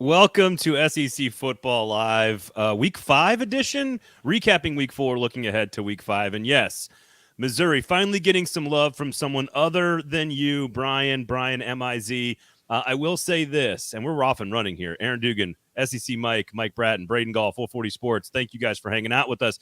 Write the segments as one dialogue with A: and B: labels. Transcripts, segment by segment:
A: Welcome to SEC Football Live, Week 5 edition, recapping Week 4, looking ahead to Week 5. And yes, Missouri finally getting some love from someone other than you, Brian M-I-Z. I will say this, and we're off and running here. Aaron Dugan, SEC Mike Bratton, Braden Gall, 440 Sports. Thank you guys for hanging out with us.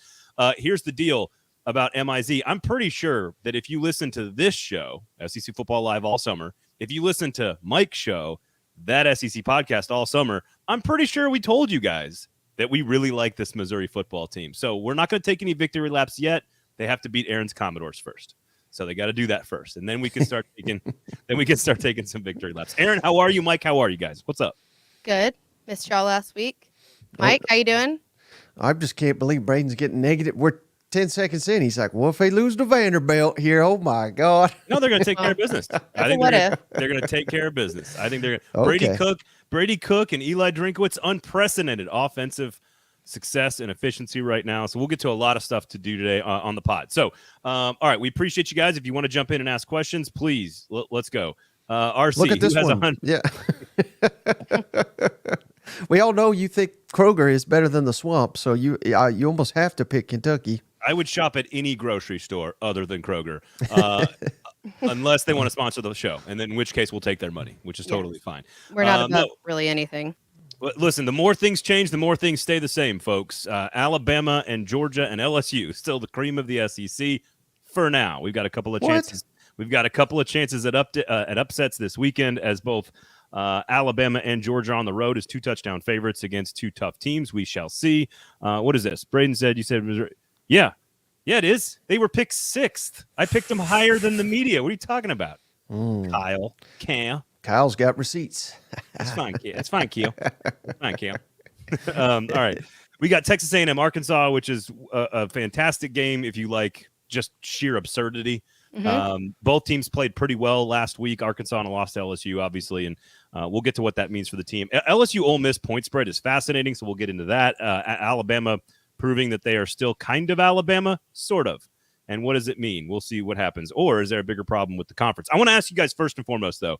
A: Here's the deal about MIZ. I'm pretty sure that if you listen to this show, SEC Football Live all summer, if you listen to Mike's show, that SEC podcast all summer, I'm pretty sure we told you guys that we really like this Missouri football team. So we're not going to take any victory laps yet. They have to beat Aaron's Commodores first. So they got to do that first. And then we can start taking some victory laps. Aaron, how are you? Mike, how are you guys? What's up?
B: Good. Missed y'all last week. Mike, how you doing?
C: I just can't believe Braden's getting negative. We're 10 seconds in. He's like, well, if they lose to Vanderbilt here, oh my God.
A: No, they're going to take care of business. I think they're going to take care of business. I think they're okay. Brady Cook and Eli Drinkowitz, unprecedented offensive success and efficiency right now. So we'll get to a lot of stuff to do today on the pod. So, all right, we appreciate you guys. If you want to jump in and ask questions, please, let's go. RC,
C: look at this one. Yeah. We all know you think Kroger is better than the Swamp, so you almost have to pick Kentucky.
A: I would shop at any grocery store other than Kroger, unless they want to sponsor the show, and then in which case we'll take their money, which is totally fine.
B: We're not about really anything.
A: Listen, the more things change, the more things stay the same, folks. Alabama and Georgia and LSU still the cream of the SEC for now. We've got a couple of chances. We've got a couple of chances at upsets this weekend, as both Alabama and Georgia on the road as 2 touchdown favorites against 2 tough teams. We shall see. What is this? Braden said you said Missouri. Yeah, it is. They were picked 6th. I picked them higher than the media. What are you talking about?
C: Kyle's got receipts.
A: That's fine, Keel. That's fine, Keel. All right. We got Texas A&M, Arkansas, which is a fantastic game if you like just sheer absurdity. Mm-hmm. Both teams played pretty well last week. Arkansas lost to LSU, obviously, and we'll get to what that means for the team. LSU Ole Miss point spread is fascinating, so we'll get into that. Alabama proving that they are still kind of Alabama, sort of. And what does it mean? We'll see what happens. Or is there a bigger problem with the conference? I want to ask you guys first and foremost, though.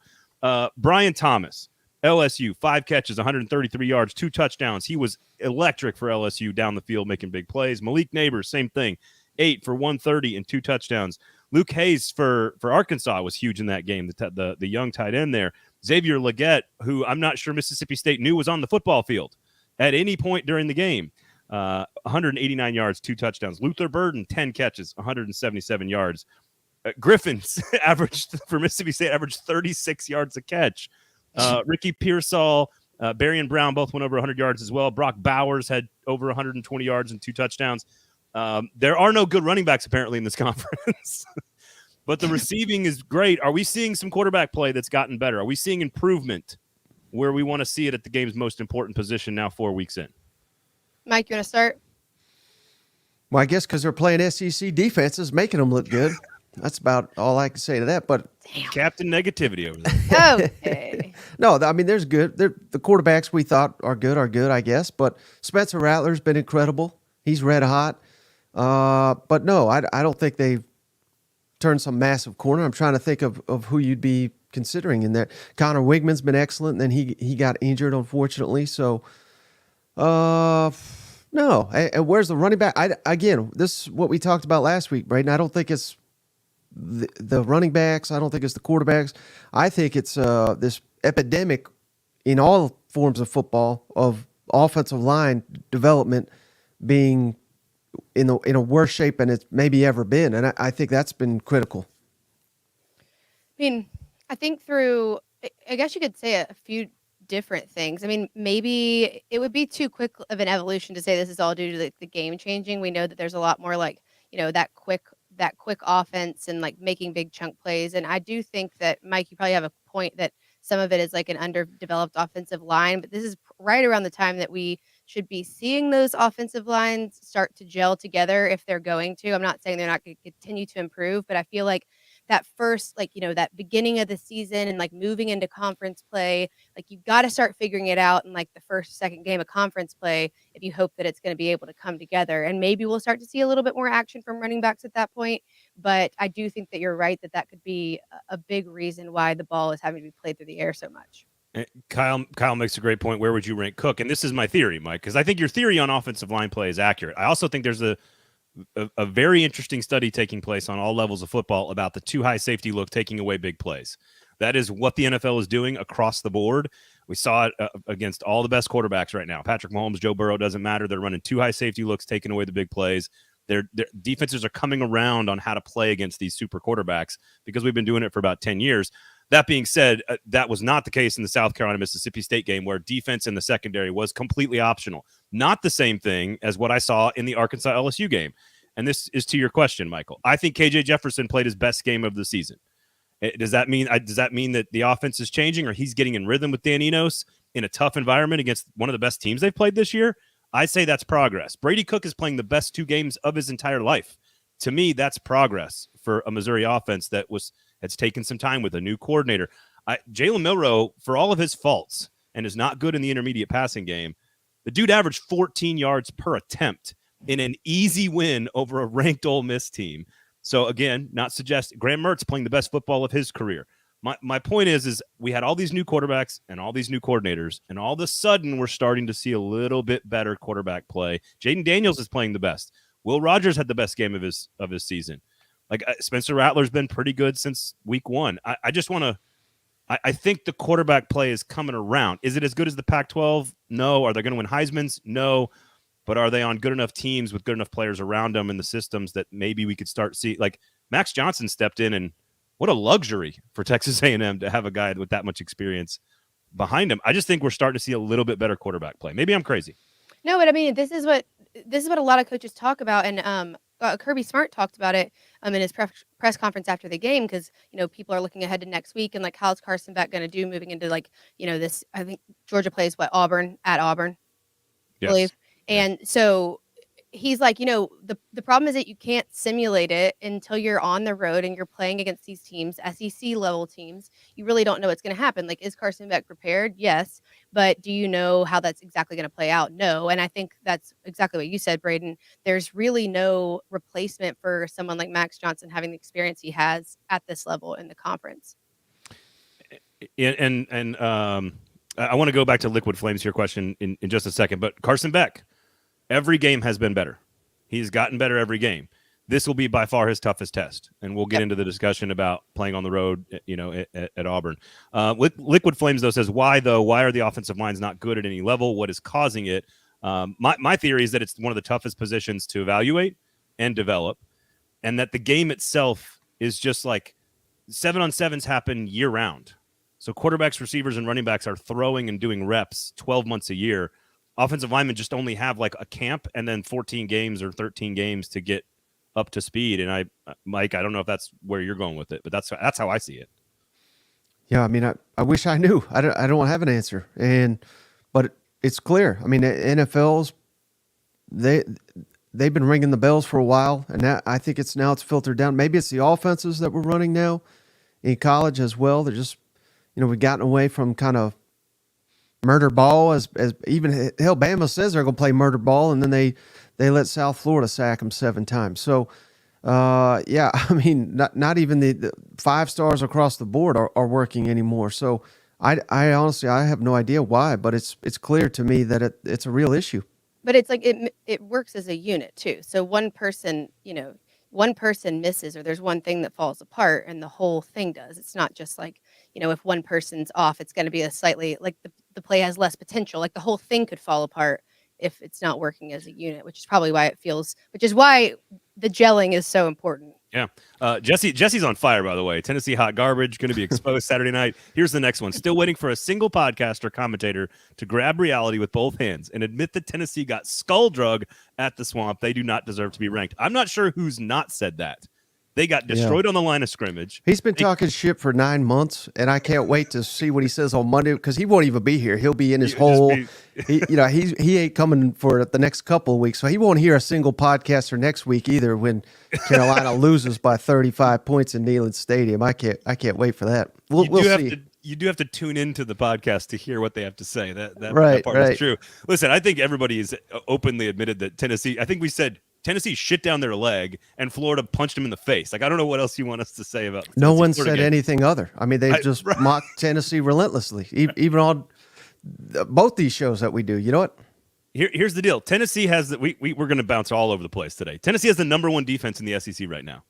A: Brian Thomas, LSU, 5 catches, 133 yards, 2 touchdowns. He was electric for LSU down the field, making big plays. Malik Neighbors, same thing, 8 for 130 and 2 touchdowns. Luke Hayes for Arkansas was huge in that game, the young tight end there. Xavier Legette, who I'm not sure Mississippi State knew was on the football field at any point during the game. 189 yards, 2 touchdowns. Luther Burden, 10 catches, 177 yards. Griffins averaged for Mississippi State averaged 36 yards a catch. Ricky Pearsall, Berrien Brown both went over 100 yards as well. Brock Bowers had over 120 yards and 2 touchdowns. There are no good running backs apparently in this conference, but the receiving is great. Are we seeing some quarterback play that's gotten better? Are we seeing improvement where we want to see it at the game's most important position now 4 weeks in?
B: Mike, you want to start?
C: Well, I guess because they're playing SEC defenses, making them look good. That's about all I can say to that. But
A: Captain Negativity over there.
B: Okay.
C: No, I mean, there's good. The quarterbacks we thought are good, I guess. But Spencer Rattler's been incredible. He's red hot. But no, I don't think they've turned some massive corner. I'm trying to think of who you'd be considering in there. Connor Wigman's been excellent, and then he got injured, unfortunately. So, no. And where's the running back? Again, this is what we talked about last week, Braden. I don't think it's the running backs. I don't think it's the quarterbacks. I think it's this epidemic in all forms of football of offensive line development being in a worse shape than it's maybe ever been. And I think that's been critical.
B: I mean, I think I guess you could say a few different things. I mean, maybe it would be too quick of an evolution to say this is all due to the game changing. We know that there's a lot more like, that quick offense and like making big chunk plays. And I do think that, Mike, you probably have a point that some of it is like an underdeveloped offensive line, but this is right around the time that we should be seeing those offensive lines start to gel together if they're going to. I'm not saying they're not going to continue to improve, but I feel like that first, that beginning of the season and like moving into conference play, like you've got to start figuring it out in like the first, second game of conference play if you hope that it's going to be able to come together. And maybe we'll start to see a little bit more action from running backs at that point. But I do think that you're right that could be a big reason why the ball is having to be played through the air so much.
A: Kyle makes a great point. Where would you rank Cook? And this is my theory, Mike, because I think your theory on offensive line play is accurate. I also think there's a very interesting study taking place on all levels of football about the too high safety look taking away big plays. That is what the NFL is doing across the board. We saw it against all the best quarterbacks right now. Patrick Mahomes, Joe Burrow, doesn't matter. They're running too high safety looks, taking away the big plays. Their defenses are coming around on how to play against these super quarterbacks because we've been doing it for about 10 years. That being said, that was not the case in the South Carolina-Mississippi State game where defense in the secondary was completely optional. Not the same thing as what I saw in the Arkansas-LSU game. And this is to your question, Michael. I think KJ Jefferson played his best game of the season. Does that mean that the offense is changing or he's getting in rhythm with Dan Enos in a tough environment against one of the best teams they've played this year? I say that's progress. Brady Cook is playing the best 2 games of his entire life. To me, that's progress for a Missouri offense that's taken some time with a new coordinator. Jalen Milroe, for all of his faults, and is not good in the intermediate passing game, the dude averaged 14 yards per attempt in an easy win over a ranked Ole Miss team. So again, not suggest Graham Mertz playing the best football of his career. My point is we had all these new quarterbacks and all these new coordinators, and all of a sudden we're starting to see a little bit better quarterback play. Jaden Daniels is playing the best. Will Rogers had the best game of his season. Like Spencer Rattler's been pretty good since week 1. I think the quarterback play is coming around. Is it as good as the Pac-12? No. Are they going to win Heisman's? No. But are they on good enough teams with good enough players around them and the systems that maybe we could start see? Like Max Johnson stepped in, and what a luxury for Texas A&M to have a guy with that much experience behind him. I just think we're starting to see a little bit better quarterback play. Maybe I'm crazy.
B: No, but I mean, this is what a lot of coaches talk about, and Kirby Smart talked about it in his press conference after the game because people are looking ahead to next week and like how's Carson Beck going to do moving into this. I think Georgia plays Auburn, I believe, and so he's like, the problem is that you can't simulate it until you're on the road and you're playing against these teams, SEC level teams. You really don't know what's going to happen. Like, is Carson Beck prepared? Yes. But do you know how that's exactly going to play out? No. And I think that's exactly what you said, Braden. There's really no replacement for someone like Max Johnson having the experience he has at this level in the conference.
A: And I want to go back to Liquid Flames, your question in just a second. But Carson Beck, every game has been better. He's gotten better every game. This will be by far his toughest test, and we'll get into the discussion about playing on the road, at Auburn. Liquid Flames, though, says, why, though? Why are the offensive lines not good at any level? What is causing it? My theory is that it's one of the toughest positions to evaluate and develop, and that the game itself is just like 7-on-7s happen year-round. So quarterbacks, receivers, and running backs are throwing and doing reps 12 months a year. Offensive linemen just only have like a camp and then 14 games or 13 games to get up to speed. And Mike, I don't know if that's where you're going with it, but that's how I see it.
C: Yeah, I mean, I wish I knew. I don't have an answer, but it's clear. I mean, the NFL's they've been ringing the bells for a while, and I think it's filtered down. Maybe it's the offenses that we're running now in college as well. They're just we've gotten away from kind of murder ball as even hell Bama says they're going to play murder ball, and then they let South Florida sack them 7 times. So, yeah, I mean, not even the 5 stars across the board are working anymore. So I honestly, I have no idea why, but it's clear to me that it's a real issue.
B: But it's like it works as a unit too. So one person misses or there's one thing that falls apart and the whole thing does. It's not just like, if one person's off, it's going to be a slightly like the play has less potential. Like the whole thing could fall apart if it's not working as a unit, which is probably why the gelling is so important.
A: Yeah. Jesse's on fire, by the way. Tennessee hot garbage going to be exposed Saturday night. Here's the next one. Still waiting for a single podcast or commentator to grab reality with both hands and admit that Tennessee got skull drug at the Swamp. They do not deserve to be ranked. I'm not sure who's not said that. They got destroyed on the line of scrimmage.
C: He's been talking shit for 9 months, and I can't wait to see what he says on Monday because he won't even be here. He'll be in his hole. He ain't coming for the next couple of weeks, so he won't hear a single podcaster next week either when Carolina loses by 35 points in Neyland Stadium. I can't wait for that. We'll see.
A: You do have to tune into the podcast to hear what they have to say. That
C: right,
A: part is true. Listen, I think everybody has openly admitted that Tennessee, I think we said Tennessee shit down their leg, and Florida punched them in the face. Like, I don't know what else you want us to say about the
C: No one
A: Florida
C: said
A: game.
C: anything other. I mean, they just mocked Tennessee relentlessly, even on both these shows that we do. You know what?
A: Here's the deal. Tennessee has we're going to bounce all over the place today. Tennessee has the number 1 defense in the SEC right now,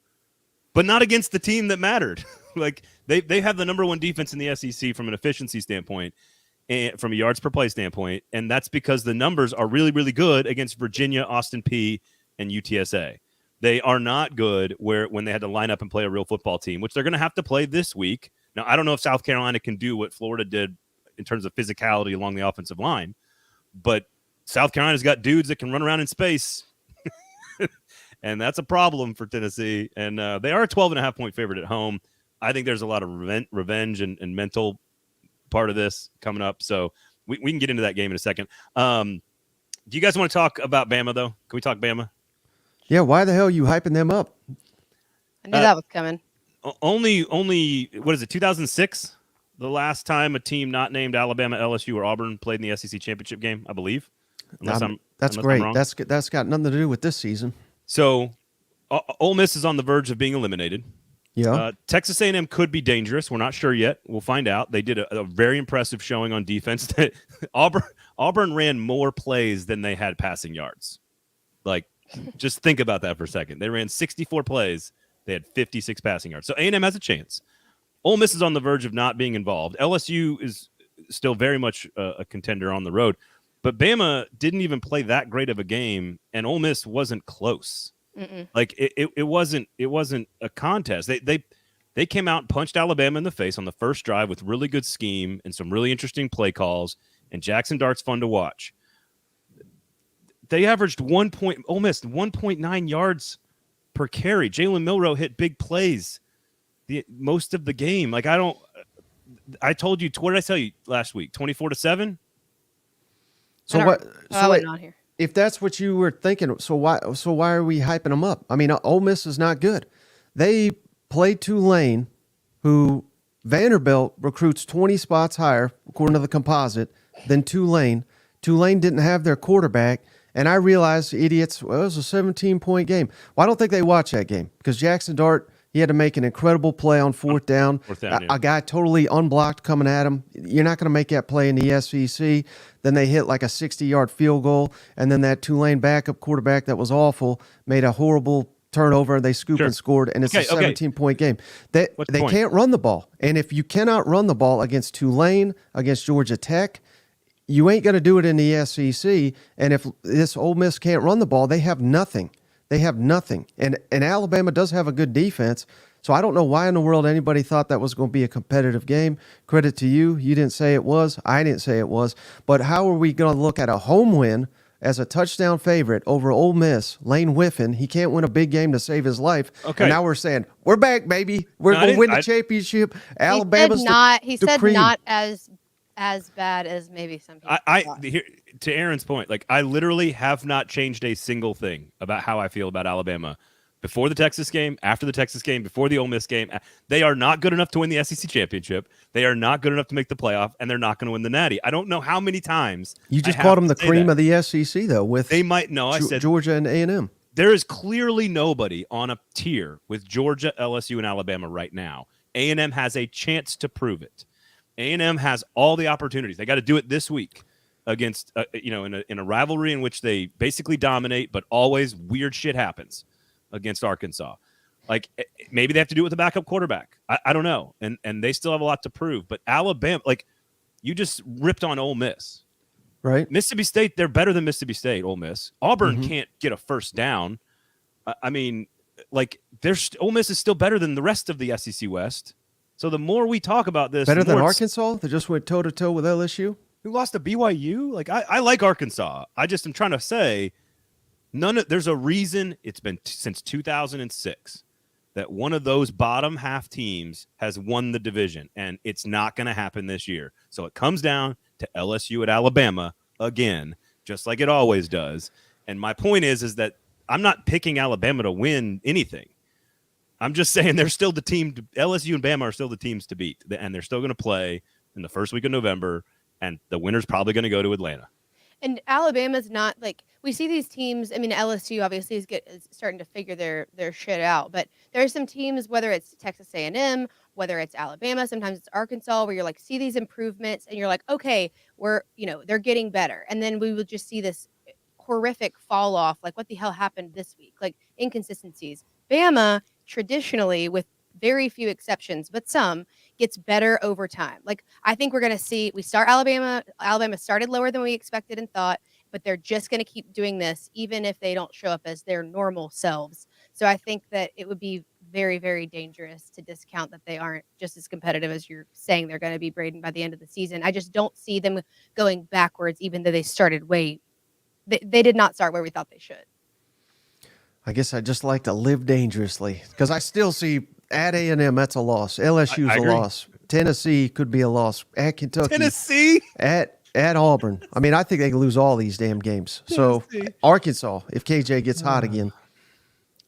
A: but not against the team that mattered. Like, they have the number 1 defense in the SEC from an efficiency standpoint and from a yards per play standpoint, and that's because the numbers are really, really good against Virginia, Austin Peay, and UTSA. They are not good when they had to line up and play a real football team, which they're going to have to play this week. Now, I don't know if South Carolina can do what Florida did in terms of physicality along the offensive line, but South Carolina's got dudes that can run around in space, and that's a problem for Tennessee. And they are a 12.5-point favorite at home. I think there's a lot of revenge and mental part of this coming up, so we can get into that game in a second. Do you guys want to talk about Bama, though? Can we talk Bama?
C: Yeah, why the hell are you hyping them up?
B: I knew that was coming.
A: Only, what is it, 2006? The last time a team not named Alabama, LSU, or Auburn played in the SEC championship game, I believe.
C: That's great. That's got nothing to do with this season.
A: So, Ole Miss is on the verge of being eliminated.
C: Yeah.
A: Texas A&M could be dangerous. We're not sure yet. We'll find out. They did a very impressive showing on defense. Auburn ran more plays than they had passing yards. Like, just think about that for a second. They ran 64 plays. They had 56 passing yards. So A&M has a chance. Ole Miss is on the verge of not being involved. LSU is still very much a contender on the road. But Bama didn't even play that great of a game, and Ole Miss wasn't close.
B: Mm-mm.
A: Like, it wasn't a contest. They came out and punched Alabama in the face on the first drive with really good scheme and some really interesting play calls, and Jackson Dart's fun to watch. They averaged Ole Miss 1.9 yards per carry. Jalen Milroe hit big plays most of the game. Like, I told you, what did I tell you last week? 24-7?
C: So what?
B: I wasn't on here.
C: If that's what you were thinking, so why are we hyping them up? I mean, Ole Miss is not good. They played Tulane, who Vanderbilt recruits 20 spots higher, according to the composite, than Tulane. Tulane didn't have their quarterback, and I realized, idiots, well, it was a 17-point game. Well, I don't think they watched that game because Jackson Dart, he had to make an incredible play on fourth down. A guy totally unblocked coming at him. You're not going to make that play in the SEC. Then they hit like a 60-yard field goal, and then that Tulane backup quarterback that was awful made a horrible turnover. They scooped and scored, and it's a 17-point game. They can't run the ball. And if you cannot run the ball against Tulane, against Georgia Tech, you ain't going to do it in the SEC. And if this Ole Miss can't run the ball, they have nothing. They have nothing. And Alabama does have a good defense. So I don't know why in the world anybody thought that was going to be a competitive game. Credit to you. You didn't say it was. I didn't say it was. But how are we going to look at a home win as a touchdown favorite over Ole Miss? Lane Whiffen, he can't win a big game to save his life. Okay. And now we're saying, we're back, baby. We're going to win the championship. Alabama's
B: he said not as bad as maybe some people thought.
A: To Aaron's point, like, I literally have not changed a single thing about how I feel about Alabama before the Texas game, after the Texas game, before the Ole Miss game. They are not good enough to win the SEC championship. They are not good enough to make the playoff, and they're not going to win the Natty. I don't know how many times
C: you just called them the cream of the SEC, though. With
A: they might no, I said
C: Georgia and A&M.
A: There is clearly nobody on a tier with Georgia, LSU, and Alabama right now. A&M has a chance to prove it. A&M has all the opportunities. They got to do it this week against, in a rivalry in which they basically dominate, but always weird shit happens against Arkansas. Like, maybe they have to do it with a backup quarterback. I don't know. And they still have a lot to prove. But Alabama, like, you just ripped on Ole Miss.
C: Right.
A: Mississippi State, they're better than Mississippi State, Ole Miss. Auburn can't get a first down. I mean, like, Ole Miss is still better than the rest of the SEC West. So the more we talk about this,
C: better than Arkansas, that just went toe to toe with LSU,
A: who lost to BYU. Like, I like Arkansas. I just am trying to say, there's a reason it's been since 2006 that one of those bottom half teams has won the division, and it's not going to happen this year. So it comes down to LSU at Alabama again, just like it always does. And my point is that I'm not picking Alabama to win anything. I'm just saying they're still the team. LSU and Bama are still the teams to beat, and they're still going to play in the first week of November, and the winner's probably going to go to Atlanta.
B: And Alabama's not like we see these teams. I mean, LSU obviously is starting to figure their shit out, but there are some teams, whether it's Texas A&M, whether it's Alabama, sometimes it's Arkansas, where you're like see these improvements, and you're like, okay, they're getting better, and then we will just see this horrific fall off. Like, what the hell happened this week? Like inconsistencies. Bama traditionally, with very few exceptions, but some, gets better over time. Like, I think we're going to see, we start Alabama started lower than we expected and thought, but they're just going to keep doing this, even if they don't show up as their normal selves. So I think that it would be very, very dangerous to discount that they aren't just as competitive as you're saying they're going to be, Braden, by the end of the season. I just don't see them going backwards, even though they started they did not start where we thought they should.
C: I guess I just like to live dangerously because I still see at A&M, that's a loss. LSU's a loss. Tennessee could be a loss. At Kentucky.
A: Tennessee?
C: At Auburn. I mean, I think they can lose all these damn games. So Arkansas, if KJ gets hot again.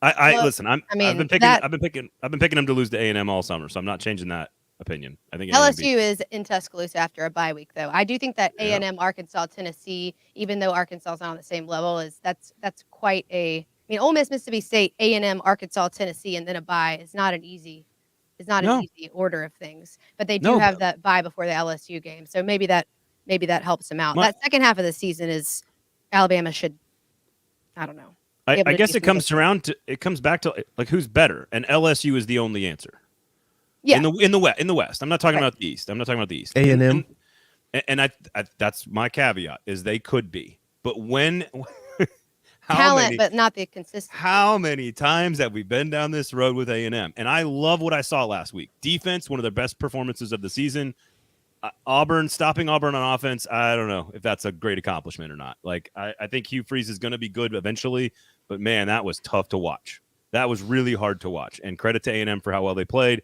A: Listen, I've been picking them to lose to A&M all summer, so I'm not changing that opinion. I think
B: LSU is in Tuscaloosa after a bye week, though. I do think that A&M, Arkansas, Tennessee, even though Arkansas is not on the same level, that's quite a. I mean, Ole Miss, Mississippi State, A&M, Arkansas, Tennessee, and then a bye is not an easy. An easy order of things, but they do have that bye before the LSU game, so maybe that helps them out. That second half of the season is Alabama should. I don't know.
A: I guess it comes back to like who's better, and LSU is the only answer. Yeah. In the West. I'm not talking about the East.
C: A&M.
A: And I that's my caveat is they could be. But when
B: talent, but not the consistency.
A: How many times have we been down this road with A&M? And I love what I saw last week. Defense, one of their best performances of the season. Stopping Auburn on offense, I don't know if that's a great accomplishment or not. Like, I think Hugh Freeze is going to be good eventually, but man, that was tough to watch. That was really hard to watch. And credit to A&M for how well they played.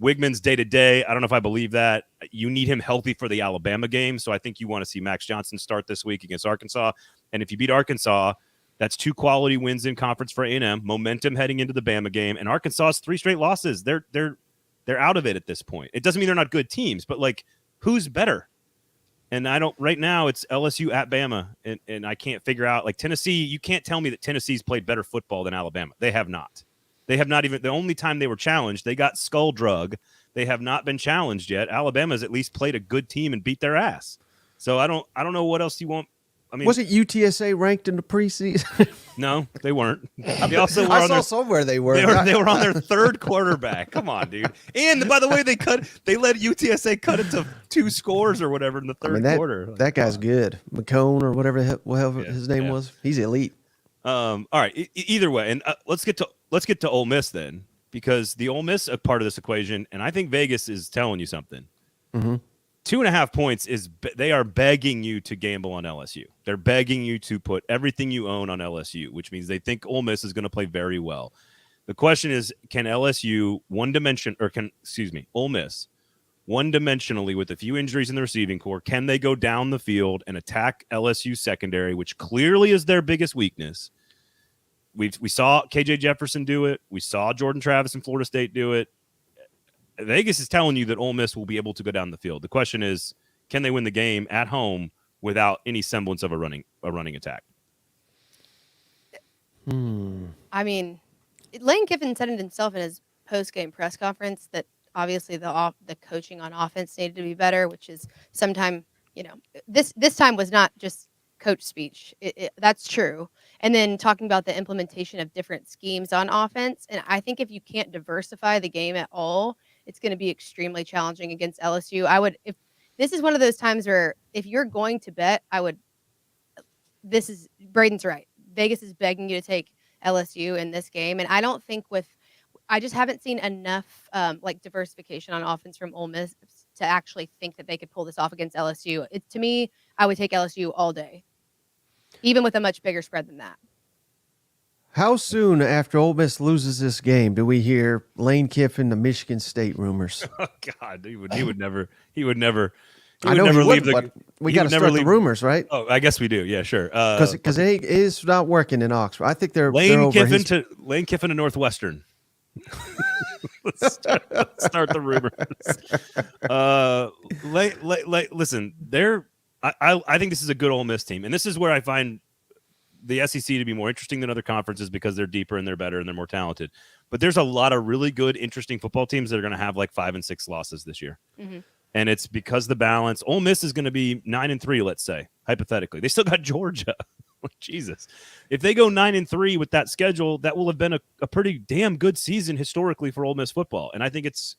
A: Wigman's day-to-day, I don't know if I believe that. You need him healthy for the Alabama game, so I think you want to see Max Johnson start this week against Arkansas. And if you beat Arkansas, that's 2 quality wins in conference for A&M, momentum heading into the Bama game, and Arkansas's 3 straight losses. They're out of it at this point. It doesn't mean they're not good teams, but like, who's better? And right now it's LSU at Bama, and I can't figure out, like, Tennessee, you can't tell me that Tennessee's played better football than Alabama. They have not. They have not even, the only time they were challenged, they got skull drug. They have not been challenged yet. Alabama's at least played a good team and beat their ass. So I don't know what else you want. I mean,
C: wasn't UTSA ranked in the preseason?
A: No, they weren't. They also were
C: I saw somewhere they were.
A: They were on their 3rd quarterback. Come on, dude. And by the way, they let UTSA cut it to 2 scores or whatever in the 3rd quarter.
C: That guy's good. McCone or whatever his name was. He's elite.
A: All right. Either way, and let's get to Ole Miss then, because the Ole Miss are part of this equation, and I think Vegas is telling you something.
C: Mm-hmm.
A: 2.5 points they are begging you to gamble on LSU. They're begging you to put everything you own on LSU, which means they think Ole Miss is going to play very well. The question is, can Ole Miss one-dimensionally with a few injuries in the receiving core, can they go down the field and attack LSU secondary, which clearly is their biggest weakness? We saw KJ Jefferson do it. We saw Jordan Travis in Florida State do it. Vegas is telling you that Ole Miss will be able to go down the field. The question is, can they win the game at home without any semblance of a running attack?
B: I mean, Lane Kiffin said it himself in his post-game press conference that obviously the coaching on offense needed to be better, which is sometime, this time was not just coach speech. That's true. And then talking about the implementation of different schemes on offense. And I think if you can't diversify the game at all, it's going to be extremely challenging against LSU. If this is one of those times where if you're going to bet, Braden's right. Vegas is begging you to take LSU in this game. And I don't think I just haven't seen enough diversification on offense from Ole Miss to actually think that they could pull this off against LSU. To me, I would take LSU all day, even with a much bigger spread than that.
C: How soon after Ole Miss loses this game do we hear Lane Kiffin, the Michigan State rumors?
A: Oh God, he would never. I
C: know never leave the. We got to start the rumors, right?
A: Oh, I guess we do. Yeah, sure.
C: Because it is not working in Oxford. I think they're
A: Lane Kiffin to Northwestern. Let's start the rumors. Listen, I think this is a good Ole Miss team, and this is where I find the SEC to be more interesting than other conferences because they're deeper and they're better and they're more talented. But there's a lot of really good, interesting football teams that are going to have like 5 and 6 losses this year. Mm-hmm. And it's because the balance. Ole Miss is going to be 9-3, let's say, hypothetically. They still got Georgia. Jesus. If they go 9-3 with that schedule, that will have been a pretty damn good season historically for Ole Miss football. And I think it's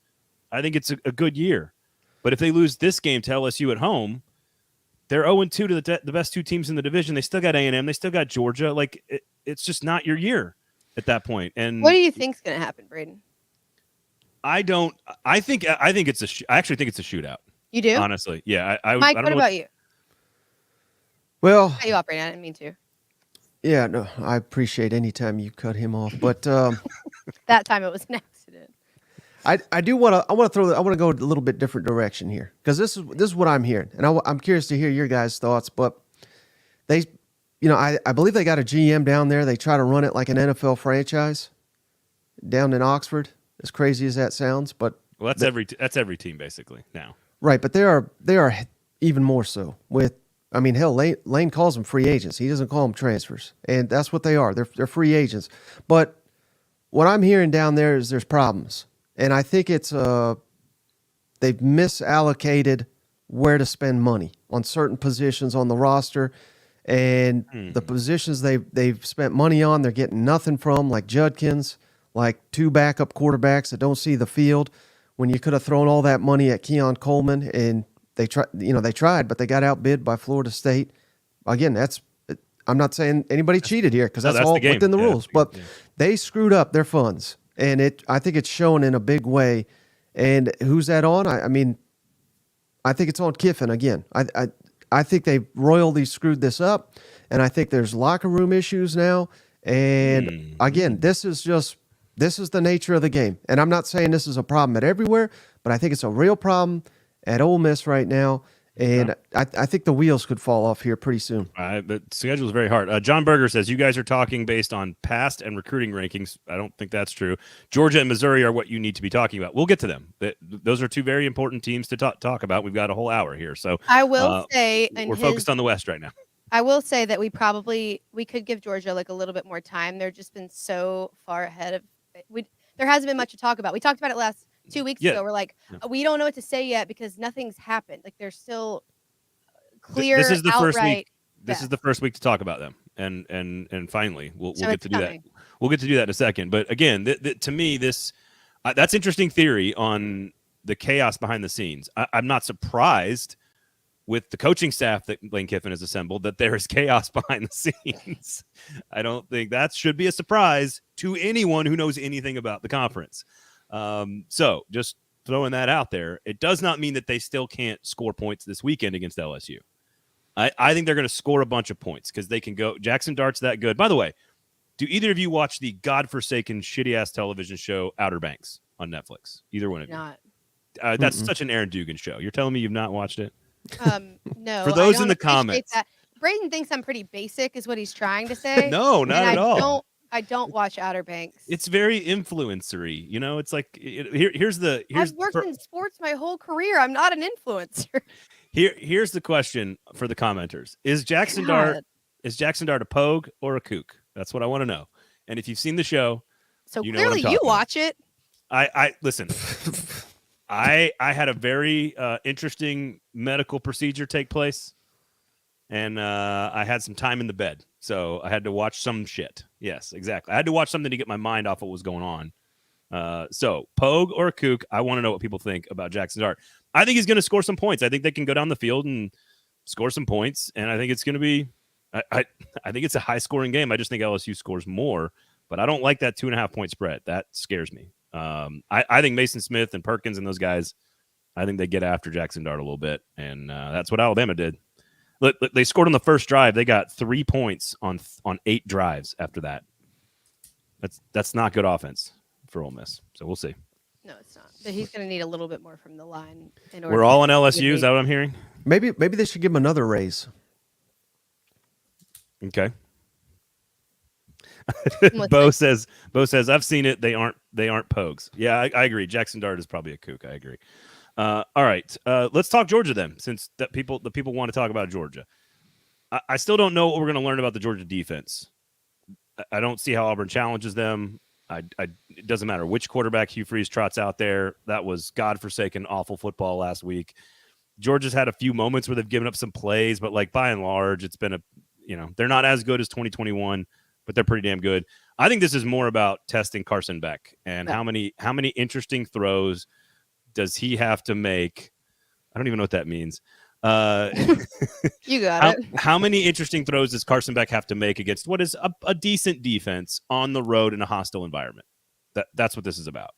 A: a good year. But if they lose this game to LSU at home, they're 0-2 to the best two teams in the division. They still got A&M. They still got Georgia. Like it's just not your year at that point. And
B: what do you think's going to happen, Braden?
A: I actually think it's a shootout.
B: You do?
A: Honestly, yeah.
B: Mike,
A: I don't
B: what
A: know
B: about you?
C: Well,
B: How you operating? I didn't mean to.
C: yeah, no, I appreciate any time you cut him off, but
B: That time it was an accident.
C: I want to go a little bit different direction here because this is what I'm hearing, and I'm curious to hear your guys' thoughts. But they, I believe they got a GM down there. They try to run it like an NFL franchise down in Oxford. As crazy as that sounds, but
A: that's every team basically now.
C: Right, but they are even more so with. I mean, hell, Lane calls them free agents. He doesn't call them transfers, and that's what they are. They're free agents. But what I'm hearing down there is there's problems. And I think it's they've misallocated where to spend money on certain positions on the roster, and the positions they've spent money on, they're getting nothing from, like Judkins, like 2 backup quarterbacks that don't see the field. When you could have thrown all that money at Keon Coleman, and they tried, but they got outbid by Florida State. Again, I'm not saying anybody cheated here because that's all within the rules, but they screwed up their funds. And I think it's shown in a big way. And who's that on? I mean, I think it's on Kiffin again. I think they royally screwed this up, and I think there's locker room issues now. And again, this is the nature of the game. And I'm not saying this is a problem at everywhere, but I think it's a real problem at Ole Miss right now. And I think the wheels could fall off here pretty soon.
A: The schedule is very hard. John Berger says, you guys are talking based on past and recruiting rankings. I don't think that's true. Georgia and Missouri are what you need to be talking about. We'll get to them. Those are two very important teams to talk about. We've got a whole hour here. So
B: I will say
A: we're focused on the West right now.
B: I will say that we could give Georgia like a little bit more time. They've just been so far ahead of there hasn't been much to talk about. We talked about it last 2 weeks ago. We're like, we don't know what to say yet because nothing's happened. Like they're still clear.
A: This is the
B: outright
A: first week. This
B: best.
A: is the first week to talk about them, and finally we'll get to do
B: coming.
A: that. We'll get to do that in a second. But again, to me, this that's interesting theory on the chaos behind the scenes. I'm not surprised with the coaching staff that Lane Kiffin has assembled that there is chaos behind the scenes. I don't think that should be a surprise to anyone who knows anything about the conference. So just throwing that out there, it does not mean that they still can't score points this weekend against LSU. I think they're going to score a bunch of points because they can go. Jackson Dart's that good. By the way, do either of you watch the godforsaken shitty-ass television show Outer Banks on Netflix? Either one of you? That's such an Aaron Dugan show. You're telling me you've not watched it?
B: No.
A: For those in the comments.
B: That. Braden thinks I'm pretty basic is what he's trying to say.
A: No, not at all.
B: I don't watch Outer Banks.
A: It's very influencery. It's like here's
B: I've worked in sports my whole career. I'm not an influencer.
A: Here's the question for the commenters: Is Jackson Dart a pogue or a kook? That's what I want to know. And if you've seen the show,
B: so
A: you
B: clearly you watch it.
A: I listen. I had a very interesting medical procedure take place, and I had some time in the bed, so I had to watch some shit. Yes, exactly. I had to watch something to get my mind off what was going on. So, pogue or kook, I want to know what people think about Jackson Dart. I think he's going to score some points. I think they can go down the field and score some points, and I think it's going to be I think it's a high-scoring game. I just think LSU scores more, but I don't like that 2.5 point spread. That scares me. I think Mason Smith and Perkins and those guys, I think they get after Jackson Dart a little bit, and that's what Alabama did. Look, they scored on the first drive. They got 3 points on 8 drives after that. That's not good offense for Ole Miss. So we'll see.
B: No, it's not. But he's going to need a little bit more from the line. In order
A: We're all on LSU. Is that what I'm hearing?
C: Maybe they should give him another raise.
A: Okay. Bo says I've seen it. They aren't pogues. Yeah, I agree. Jackson Dart is probably a kook. I agree. All right, let's talk Georgia then, since the people want to talk about Georgia. I still don't know what we're going to learn about the Georgia defense. I don't see how Auburn challenges them. It doesn't matter which quarterback Hugh Freeze trots out there. That was godforsaken, awful football last week. Georgia's had a few moments where they've given up some plays, but like by and large, it's been they're not as good as 2021, but they're pretty damn good. I think this is more about testing Carson Beck and how many interesting throws does he have to make. I don't even know what that means.
B: You got it.
A: How many interesting throws does Carson Beck have to make against what is a decent defense on the road in a hostile environment? That's what this is about.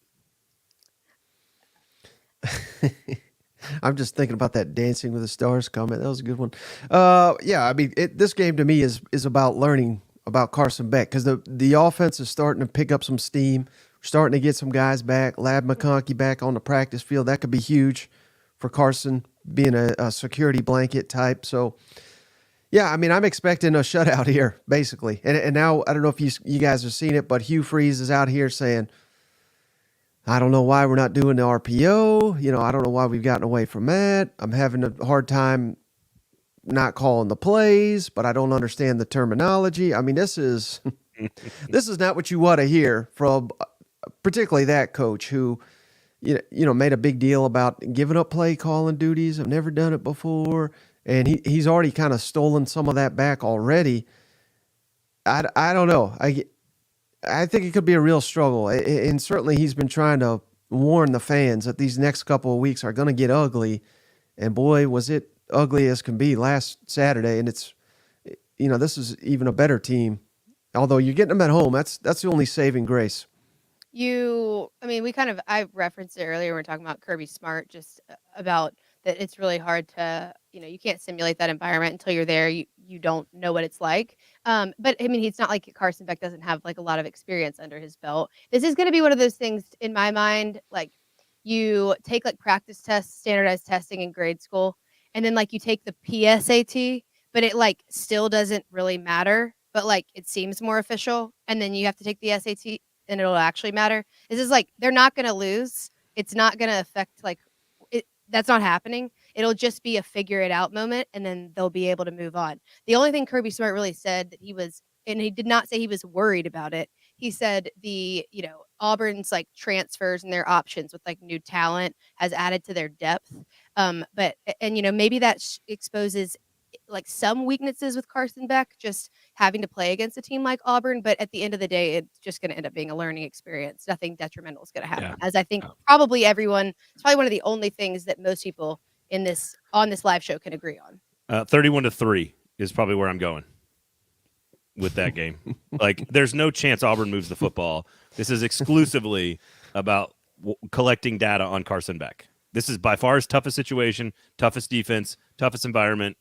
C: I'm just thinking about that Dancing with the Stars comment. That was a good one. Yeah, I mean, this game to me is about learning about Carson Beck because the offense is starting to pick up some steam. We're starting to get some guys back. Lab McConkey back on the practice field. That could be huge for Carson, being a security blanket type. So, yeah, I mean, I'm expecting a shutout here, basically. And now, I don't know if you guys have seen it, but Hugh Freeze is out here saying, I don't know why we're not doing the RPO. I don't know why we've gotten away from that. I'm having a hard time not calling the plays, but I don't understand the terminology. I mean, this is not what you want to hear from particularly that coach who made a big deal about giving up play calling duties. I've never done it before. And he's already kind of stolen some of that back already. I don't know. I think it could be a real struggle. And certainly he's been trying to warn the fans that these next couple of weeks are going to get ugly. And boy, was it ugly as can be last Saturday. And it's, this is even a better team. Although you're getting them at home, that's the only saving grace.
B: I referenced it earlier. We were talking about Kirby Smart, just about that it's really hard to, you can't simulate that environment until you're there. You don't know what it's like. But I mean, it's not like Carson Beck doesn't have like a lot of experience under his belt. This is going to be one of those things in my mind, like you take like practice tests, standardized testing in grade school, and then like you take the PSAT, but it like still doesn't really matter, but like it seems more official. And then you have to take the SAT and it'll actually matter. This is like, they're not going to lose. It's not going to affect like it. That's not happening. It'll just be a figure it out moment. And then they'll be able to move on. The only thing Kirby Smart really said that and he did not say he was worried about it. He said Auburn's like transfers and their options with like new talent has added to their depth. Maybe that exposes like some weaknesses with Carson Beck, just having to play against a team like Auburn. But at the end of the day, it's just going to end up being a learning experience. Nothing detrimental is going to happen. As I think it's probably one of the only things that most people on this live show can agree on.
A: 31-3 is probably where I'm going with that game. Like, there's no chance Auburn moves the football. This is exclusively about collecting data on Carson Beck. This is by far his toughest situation, toughest defense, toughest environment.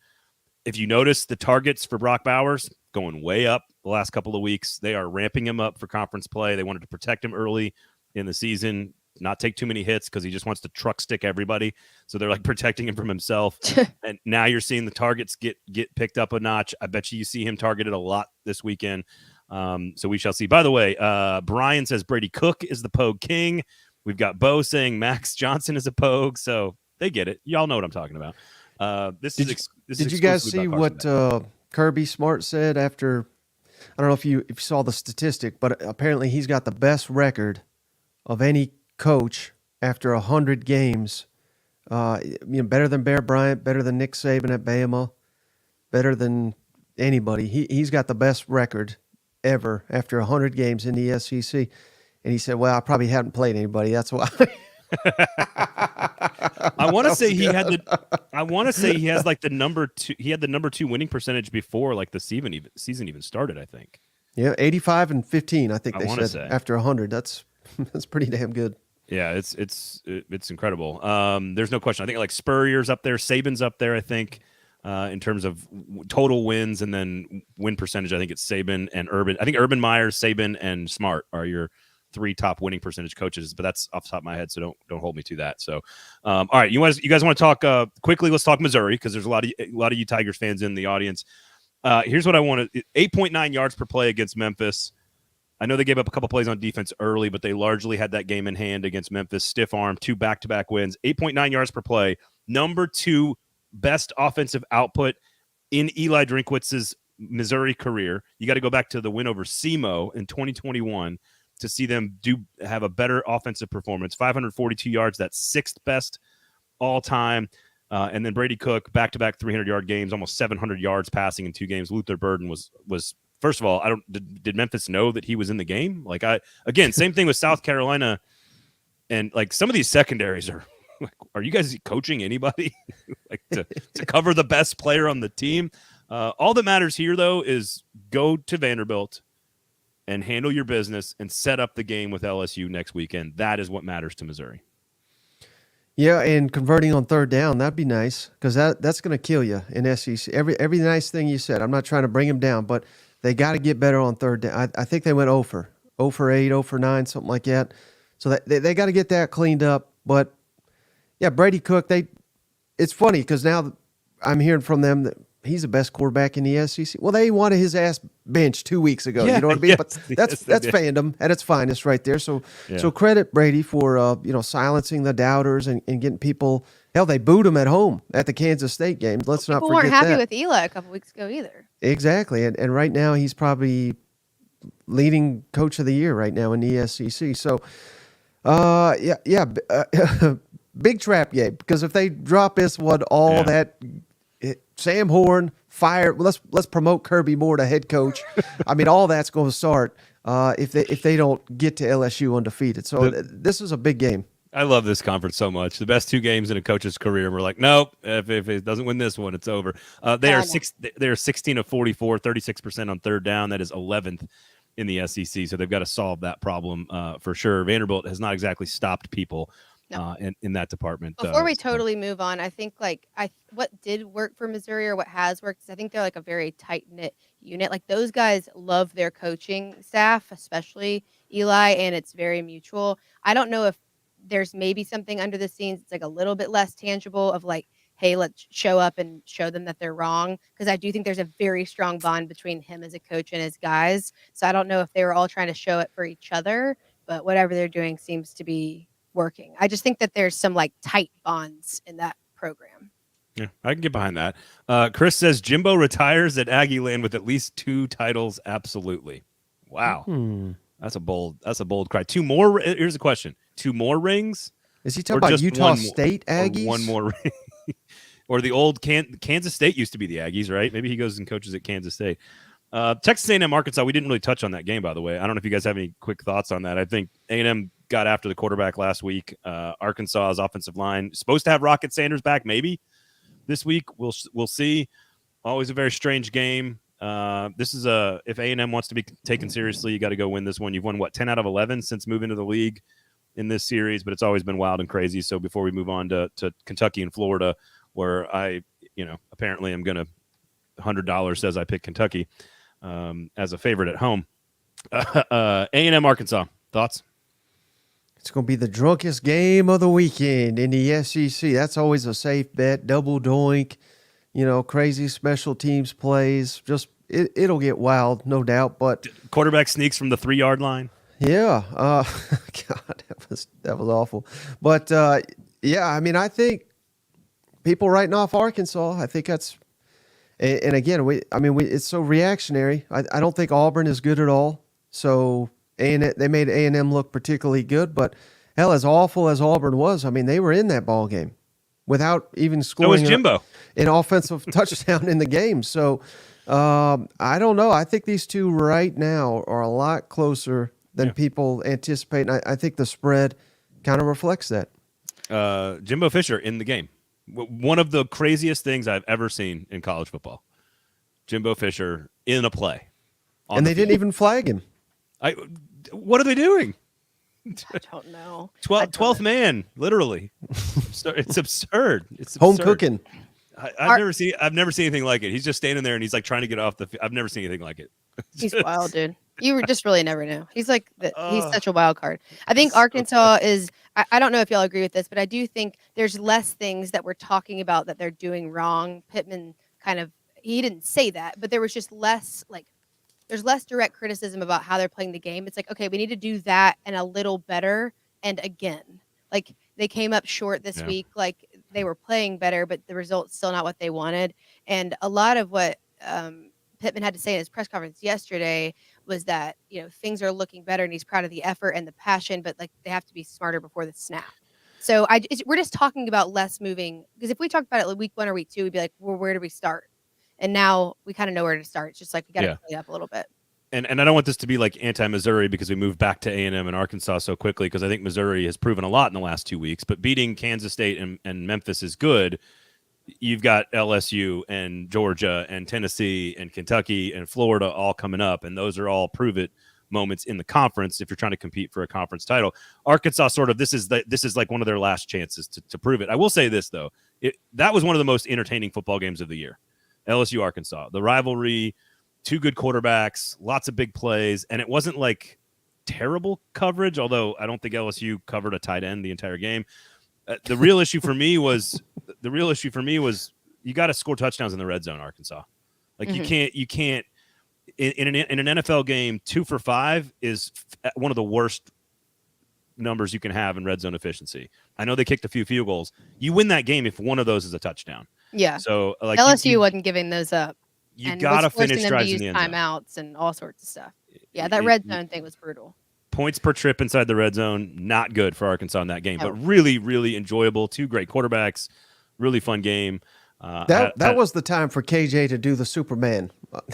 A: If you notice, the targets for Brock Bowers going way up the last couple of weeks. They are ramping him up for conference play. They wanted to protect him early in the season, not take too many hits because he just wants to truck stick everybody. So they're like protecting him from himself. And now you're seeing the targets get picked up a notch. I bet you see him targeted a lot this weekend. So we shall see. By the way, Brian says Brady Cook is the Pogue King. We've got Bo saying Max Johnson is a Pogue. So they get it. Y'all know what I'm talking about. Did
C: you guys see what Kirby Smart said after? I don't know if you saw the statistic, but apparently he's got the best record of any coach after 100 games. Better than Bear Bryant, better than Nick Saban at Bama, better than anybody. He's got the best record ever after 100 games in the SEC. And he said, "Well, I probably haven't played anybody. That's why."
A: I want to say he has like the number 2. He had the number 2 winning percentage before like the season even started, I think.
C: Yeah, 85-15. I think they said
A: say.
C: After 100. That's pretty damn good.
A: Yeah, it's incredible. There's no question. I think like Spurrier's up there, Saban's up there. I think in terms of total wins and then win percentage. I think it's Saban and Urban. I think Urban Meyer, Saban, and Smart are your 3 top winning percentage coaches, but that's off the top of my head, so don't hold me to that. So, all right, you guys want to talk quickly? Let's talk Missouri because there's a lot of you Tigers fans in the audience. Here's what I want to: 8.9 yards per play against Memphis. I know they gave up a couple plays on defense early, but they largely had that game in hand against Memphis. Stiff arm, 2 back-to-back wins, 8.9 yards per play. Number 2 best offensive output in Eli Drinkwitz's Missouri career. You got to go back to the win over SEMO in 2021 to see them have a better offensive performance. 542 yards, that's 6th best all time. And then Brady Cook, back-to-back 300-yard games, almost 700 yards passing in 2 games. Luther Burden was first of all, did Memphis know that he was in the game? Like, again, same thing with South Carolina. And like some of these secondaries are like, are you guys coaching anybody like to cover the best player on the team? All that matters here, though, is go to Vanderbilt and handle your business and set up the game with LSU next weekend. That is what matters to Missouri.
C: Yeah, and converting on third down, that'd be nice because that's going to kill you in SEC. Every nice thing you said, I'm not trying to bring them down, but they got to get better on third down. I think they went 0 for 8, 0 for 9, something like that. So they got to get that cleaned up. But, yeah, Brady Cook, it's funny because now I'm hearing from them that he's the best quarterback in the SEC. Well, they wanted his ass benched 2 weeks ago. You know what I mean?
A: Yes,
C: But that's fandom at its finest right there. So credit Brady for silencing the doubters and getting people. Hell, they booed him at home at the Kansas State game. Let's not forget that.
B: People weren't happy with Eli a couple weeks ago either.
C: Exactly, and right now he's probably leading coach of the year right now in the SEC. So, big trap game because if they drop this one, Sam Horn fired. Let's promote Kirby Moore to head coach. I mean, all that's going to start if they don't get to LSU undefeated. So this is a big game.
A: I love this conference so much. The best 2 games in a coach's career, and we're like, nope. If it doesn't win this one, it's over. They're 16 of 44, 36% on third down. That is 11th in the SEC. So they've got to solve that problem for sure. Vanderbilt has not exactly stopped people in that department.
B: Before we totally move on, I think what did work for Missouri or what has worked is I think they're like a very tight knit unit. Like those guys love their coaching staff, especially Eli, and it's very mutual. I don't know if there's maybe something under the scenes. It's like a little bit less tangible of like, hey, let's show up and show them that they're wrong. Because I do think there's a very strong bond between him as a coach and his guys. So I don't know if they were all trying to show it for each other, but whatever they're doing seems to be working. I just think that there's some like tight bonds in that program.
A: Yeah, I can get behind that. Chris says Jimbo retires at Aggie Land with at least 2 titles. Absolutely. Wow. That's a bold cry. 2 more. Here's a question. 2 more rings?
C: Is he talking about Utah State Aggies?
A: One more ring. Or the old Kansas State used to be the Aggies, right? Maybe he goes and coaches at Kansas State. Texas A&M, Arkansas, we didn't really touch on that game, by the way. I don't know if you guys have any quick thoughts on that. I think A&M got after the quarterback last week. Arkansas's offensive line supposed to have Rocket Sanders back maybe this week. We'll see. Always a very strange game. This is if A&M wants to be taken seriously, you got to go win this one. You've won 10 out of 11 since moving to the league in this series, but it's always been wild and crazy. So before we move on to Kentucky and Florida, where I apparently am going to $100 says I pick Kentucky as a favorite at home. A&M Arkansas, thoughts?
C: It's going to be the drunkest game of the weekend in the SEC. That's always a safe bet. Double doink, crazy special teams plays. Just it'll get wild, no doubt. But
A: quarterback sneaks from the 3-yard line.
C: Yeah. God, that was awful. But I mean, I think people writing off Arkansas. I think that's. And again, it's so reactionary. I don't think Auburn is good at all. So they made A&M look particularly good, but hell, as awful as Auburn was, I mean, they were in that ball game without even scoring
A: Jimbo.
C: An offensive touchdown in the game. So I don't know. I think these two right now are a lot closer than people anticipate. And I think the spread kind of reflects that.
A: Jimbo Fisher in the game. One of the craziest things I've ever seen in college football. Jimbo Fisher in a play.
C: And they didn't even flag him.
A: What are they doing?
B: I don't know.
A: 12th man, literally. It's absurd. It's absurd.
C: Home cooking.
A: I've never seen anything like it. He's just standing there and he's like trying to get off the field. I've never seen anything like it.
B: He's wild, dude. You just really never know. He's like he's such a wild card. I think Arkansas is. I don't know if y'all agree with this, but I do think there's less things that we're talking about that they're doing wrong. Pittman he didn't say that, but there was just less like there's less direct criticism about how they're playing the game. It's like, okay, we need to do that and a little better. And again, like they came up short this week. Like they were playing better, but the result's still not what they wanted. And a lot of what Pittman had to say in his press conference yesterday was that, things are looking better and he's proud of the effort and the passion, but like they have to be smarter before the snap. So we're just talking about less moving, because if we talked about it like week 1 or week 2, we'd be like, well, where do we start? And now we kind of know where to start. It's just like we got to play up a little bit.
A: And I don't want this to be like anti-Missouri because we moved back to A&M and Arkansas so quickly, because I think Missouri has proven a lot in the last 2 weeks. But beating Kansas State and Memphis is good. You've got LSU and Georgia and Tennessee and Kentucky and Florida all coming up, and those are all prove-it moments in the conference if you're trying to compete for a conference title. Arkansas this is like one of their last chances to prove it. I will say this, though. That was one of the most entertaining football games of the year. LSU, Arkansas. The rivalry, 2 good quarterbacks, lots of big plays, and it wasn't like terrible coverage, although I don't think LSU covered a tight end the entire game. The real issue for me was you got to score touchdowns in the red zone, Arkansas. Like you can't in an NFL game, 2 for 5 is one of the worst numbers you can have in red zone efficiency. I know they kicked a few field goals. You win that game if one of those is a touchdown.
B: Yeah.
A: So like
B: LSU wasn't giving those up.
A: You got to finish drives in the end zone.
B: Timeouts and all sorts of stuff. Yeah, that red zone thing was brutal.
A: Points per trip inside the red zone, not good for Arkansas in that game, but really, really enjoyable. 2 great quarterbacks, really fun game.
C: That was the time for KJ to do the Superman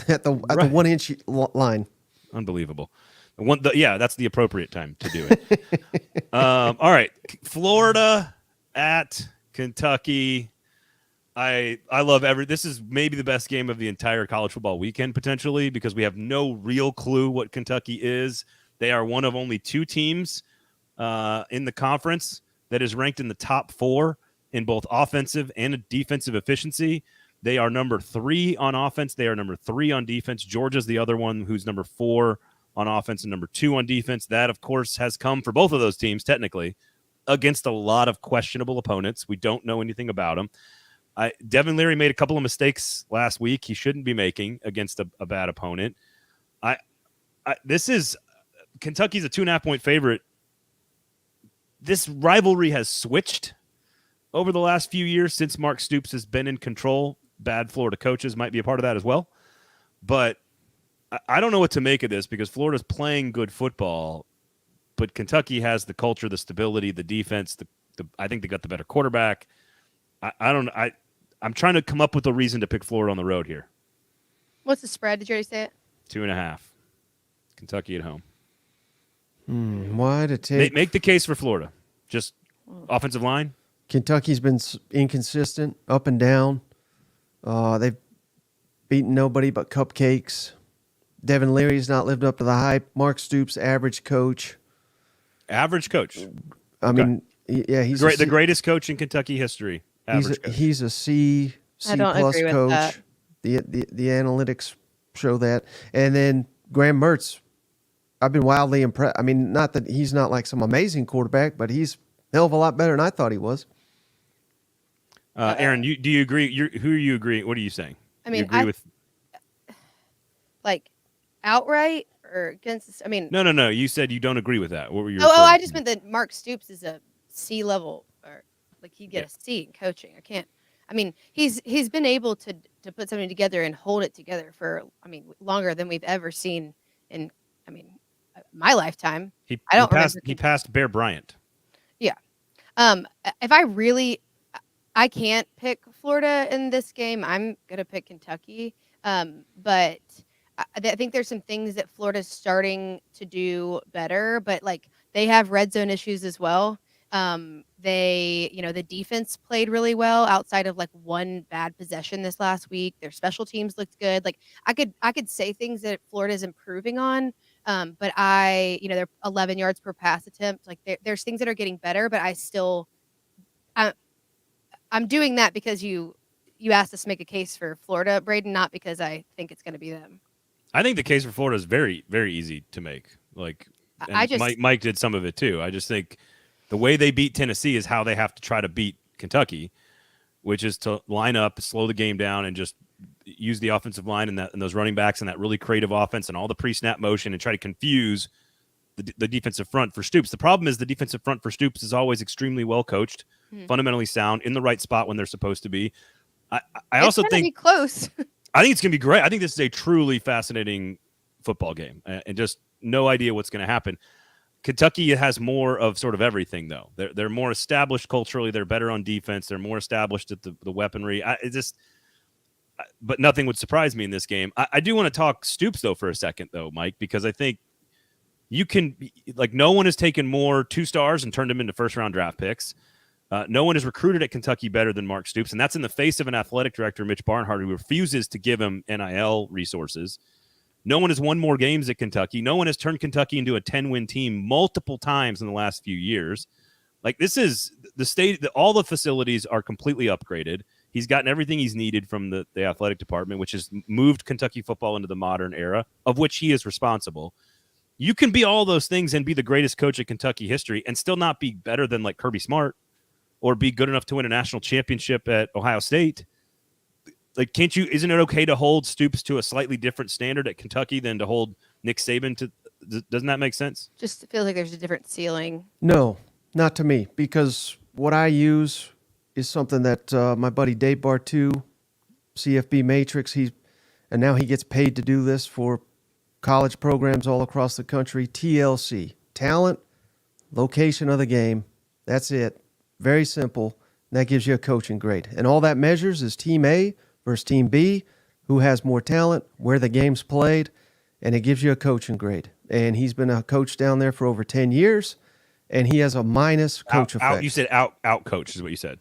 C: at the 1 inch line.
A: Unbelievable. That's the appropriate time to do it. All right, Florida at Kentucky. I love this is maybe the best game of the entire college football weekend, potentially, because we have no real clue what Kentucky is. They are one of only 2 teams in the conference that is ranked in the top 4 in both offensive and defensive efficiency. They are number 3 on offense. They are number 3 on defense. Georgia's the other one who's number 4 on offense and number 2 on defense. That, of course, has come for both of those teams, technically, against a lot of questionable opponents. We don't know anything about them. Devin Leary made a couple of mistakes last week he shouldn't be making against a bad opponent. Kentucky's a 2.5-point favorite. This rivalry has switched over the last few years since Mark Stoops has been in control. Bad Florida coaches might be a part of that as well. But I don't know what to make of this, because Florida's playing good football, but Kentucky has the culture, the stability, the defense. I think they got the better quarterback. I'm trying to come up with a reason to pick Florida on the road here.
B: What's the spread? Did you already say it?
A: 2.5. Kentucky at home.
C: Why to take?
A: Make the case for Florida. Just offensive line.
C: Kentucky's been inconsistent, up and down. They've beaten nobody but cupcakes. Devin Leary's not lived up to the hype. Mark Stoops, average coach.
A: Average coach.
C: I mean, yeah, he's
A: the greatest coach in Kentucky history.
C: He's a C plus coach. The analytics show that. And then Graham Mertz, I've been wildly impressed. I mean, not that he's not like some amazing quarterback, but he's a hell of a lot better than I thought he was.
A: Aaron, do you agree? Who are you agree? What are you saying?
B: I mean,
A: you agree with
B: like outright or against? I mean,
A: no. You said you don't agree with that. What were you?
B: I just meant that Mark Stoops is a C level, or like he'd get a C in coaching. I mean, he's been able to put something together and hold it together for longer than we've ever seen in my lifetime.
A: He passed Bear Bryant.
B: Yeah. If I can't pick Florida in this game, I'm gonna pick Kentucky. But I think there's some things that Florida's starting to do better, but like they have red zone issues as well. The defense played really well outside of like one bad possession this last week. Their special teams looked good. Like I could say things that Florida's improving on. But they're 11 yards per pass attempt. Like there's things that are getting better, but I'm doing that because you asked us to make a case for Florida, Braden, not because I think it's going to be them.
A: I think the case for Florida is very, very easy to make. Like, Mike did some of it too. I just think the way they beat Tennessee is how they have to try to beat Kentucky, which is to line up, slow the game down, and just use the offensive line and those running backs and that really creative offense and all the pre-snap motion and try to confuse the defensive front for Stoops. The problem is the defensive front for Stoops is always extremely well coached, fundamentally sound, in the right spot when they're supposed to be. I also think
B: be close.
A: I think it's going to be great. I think this is a truly fascinating football game, and just no idea what's going to happen. Kentucky has more of sort of everything, though. They're more established culturally. They're better on defense. They're more established at the weaponry. But nothing would surprise me in this game. I do want to talk Stoops, though, for a second, though, Mike, because I think you can, no one has taken more 2-stars and turned them into first-round draft picks. No one has recruited at Kentucky better than Mark Stoops, and that's in the face of an athletic director, Mitch Barnhart, who refuses to give him NIL resources. No one has won more games at Kentucky. No one has turned Kentucky into a 10-win team multiple times in the last few years. This is the state. All the facilities are completely upgraded. He's gotten everything he's needed from the athletic department, which has moved Kentucky football into the modern era, of which he is responsible. You can be all those things and be the greatest coach in Kentucky history and still not be better than Kirby Smart or be good enough to win a national championship at Ohio State. Can't you? Isn't it okay to hold Stoops to a slightly different standard at Kentucky than to hold Nick Saban to? Doesn't that make sense?
B: Just feels like there's a different ceiling.
C: No, not to me, because what I use is something that my buddy Dave Bartu, CFB Matrix, and now he gets paid to do this for college programs all across the country. TLC, talent, location of the game. That's it. Very simple. And that gives you a coaching grade. And all that measures is Team A versus Team B, who has more talent, where the game's played, and it gives you a coaching grade. And he's been a coach down there for over 10 years, and he has a minus coach effect.
A: You said out coach is what you said.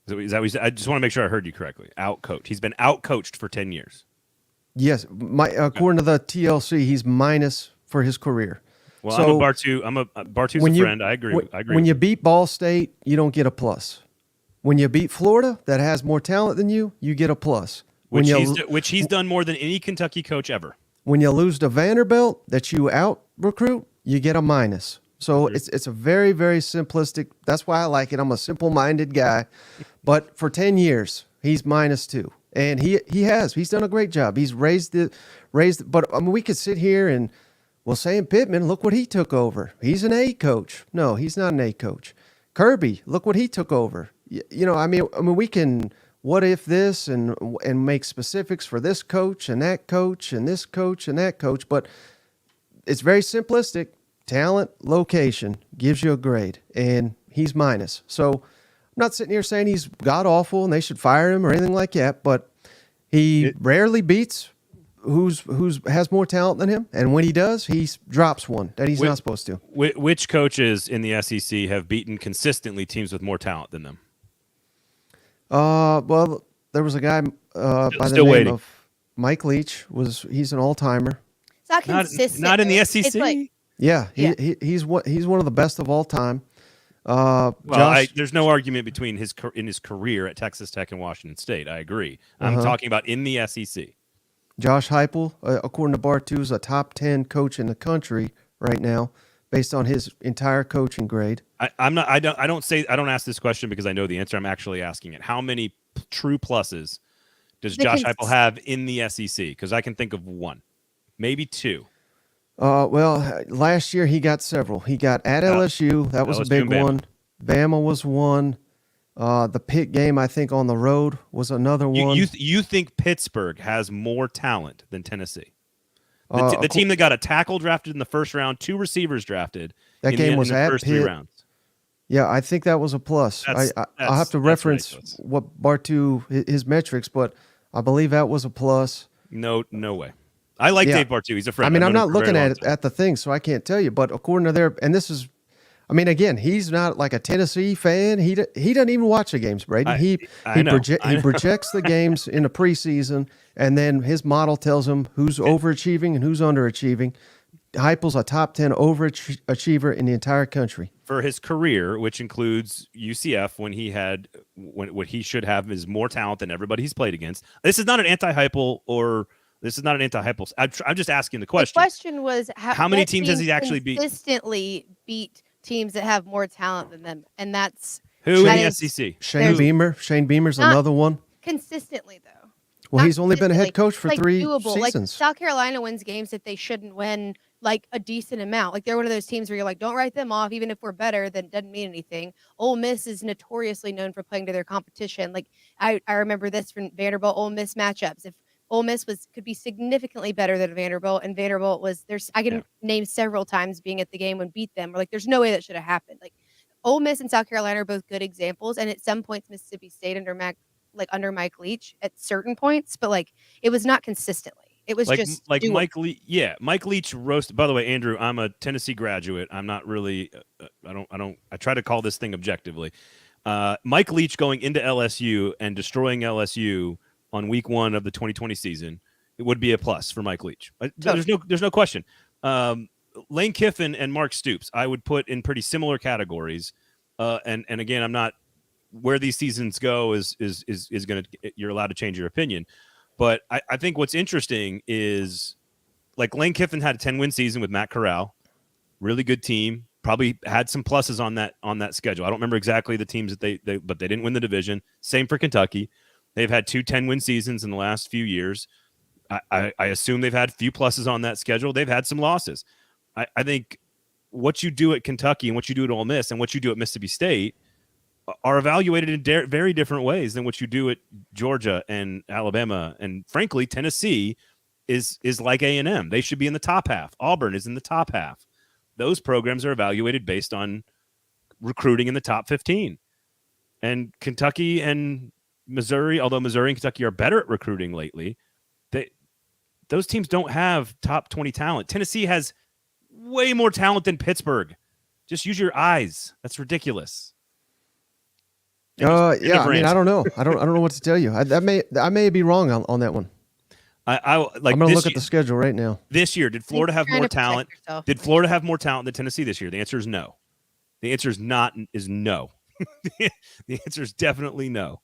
A: Is that what you said? I just want to make sure I heard you correctly. Out coach. He's been out coached for 10 years.
C: Yes. According to the TLC, he's minus for his career.
A: Well,
C: so
A: Bartu's a friend. I agree.
C: When you beat Ball State, you don't get a plus. When you beat Florida, that has more talent than you, you get a plus.
A: Which he's done more than any Kentucky coach ever.
C: When you lose to Vanderbilt, that you out recruit, you get a minus. So it's a very, very simplistic. That's why I like it. I'm a simple-minded guy. But for 10 years, he's -2. And he's done a great job. He's raised. But I mean, we could sit here and, well, Sam Pittman, look what he took over. He's an A coach. No, he's not an A coach. Kirby, look what he took over. I mean, we can what if this and make specifics for this coach and that coach and this coach and that coach, but it's very simplistic. Talent, location gives you a grade, and he's minus. So I'm not sitting here saying he's god-awful and they should fire him or anything like that, but he rarely beats who's has more talent than him, and when he does, he drops one that he's not supposed to.
A: Which coaches in the SEC have beaten consistently teams with more talent than them?
C: Well, there was a guy by the name of Mike Leach. He's an all-timer.
B: It's not consistent.
A: Not in the SEC.
C: He's one of the best of all time.
A: There's no argument between in his career at Texas Tech and Washington State. I agree. I'm talking about in the SEC.
C: Josh Heupel, according to Bartu, is a top 10 coach in the country right now, based on his entire coaching grade.
A: I don't ask this question because I know the answer. I'm actually asking it. How many true pluses does Josh Heupel have in the SEC? Because I can think of one, maybe two.
C: Well, last year he got several. He got at LSU. That was a big one. Bama was one. The Pitt game, I think, on the road was another one.
A: You think Pittsburgh has more talent than Tennessee? The team that got a tackle drafted in the first round, 2 receivers drafted.
C: That game was at
A: first
C: Pitt.
A: 3 rounds.
C: Yeah, I think that was a plus. I'll have to reference what Bartu his metrics, but I believe that was a plus.
A: No way. I like Dave Bartu. He's a friend.
C: I mean, I'm not looking at the thing, so I can't tell you. But according to and this is, I mean, again, he's not like a Tennessee fan. He doesn't even watch the games, Brady. He projects the games in the preseason, and then his model tells him who's overachieving and who's underachieving. Heupel's a top 10 overachiever in the entire country.
A: For his career, which includes UCF, when what he should have is more talent than everybody he's played against. This is not an anti-Heupel I'm just asking the question.
B: The question was
A: how many teams has he actually
B: consistently beat teams that have more talent than them, and that's
A: who in the SEC.
C: Shane Beamer's another one.
B: Consistently, though.
C: Well, he's only been a head coach for
B: like
C: 3
B: doable. Like
C: seasons.
B: South Carolina wins games that they shouldn't win, like a decent amount. Like they're one of those teams where you're like, don't write them off, even if we're better, then it doesn't mean anything. Ole Miss is notoriously known for playing to their competition. Like I remember this from Vanderbilt Ole Miss matchups. If Ole Miss could be significantly better than Vanderbilt, and Vanderbilt was I can name several times being at the game when beat them. Or like there's no way that should have happened. Like Ole Miss and South Carolina are both good examples, and at some points Mississippi State under Mike Leach at certain points, but like it was not consistently. It was just
A: like Mike Leach. Yeah, Mike Leach roasted. By the way, Andrew, I'm a Tennessee graduate. I'm not really. I try to call this thing objectively. Mike Leach going into LSU and destroying LSU on week 1 of the 2020 season, it would be a plus for Mike Leach. There's no question. Lane Kiffin and Mark Stoops, I would put in pretty similar categories. And again, I'm not where these seasons go is going to, you're allowed to change your opinion. But I think what's interesting is like Lane Kiffin had a 10-win season with Matt Corral, really good team, probably had some pluses on that schedule. I don't remember exactly the teams that but they didn't win the division. Same for Kentucky. They've had 2 10-win seasons in the last few years. I assume they've had a few pluses on that schedule. They've had some losses. I think what you do at Kentucky and what you do at Ole Miss and what you do at Mississippi State are evaluated in very different ways than what you do at Georgia and Alabama. And frankly, Tennessee is like A&M. They should be in the top half. Auburn is in the top half. Those programs are evaluated based on recruiting in the top 15. And Kentucky and Missouri, although Missouri and Kentucky are better at recruiting lately, those teams don't have top 20 talent. Tennessee has way more talent than Pittsburgh. Just use your eyes. That's ridiculous.
C: Yeah, I mean, I don't know. I don't know what to tell you. I may be wrong on that one.
A: I'm going
C: to look at the schedule right now.
A: This year, did Florida have more talent? Did Florida have more talent than Tennessee this year? The answer is no. The answer is no. The answer is definitely no.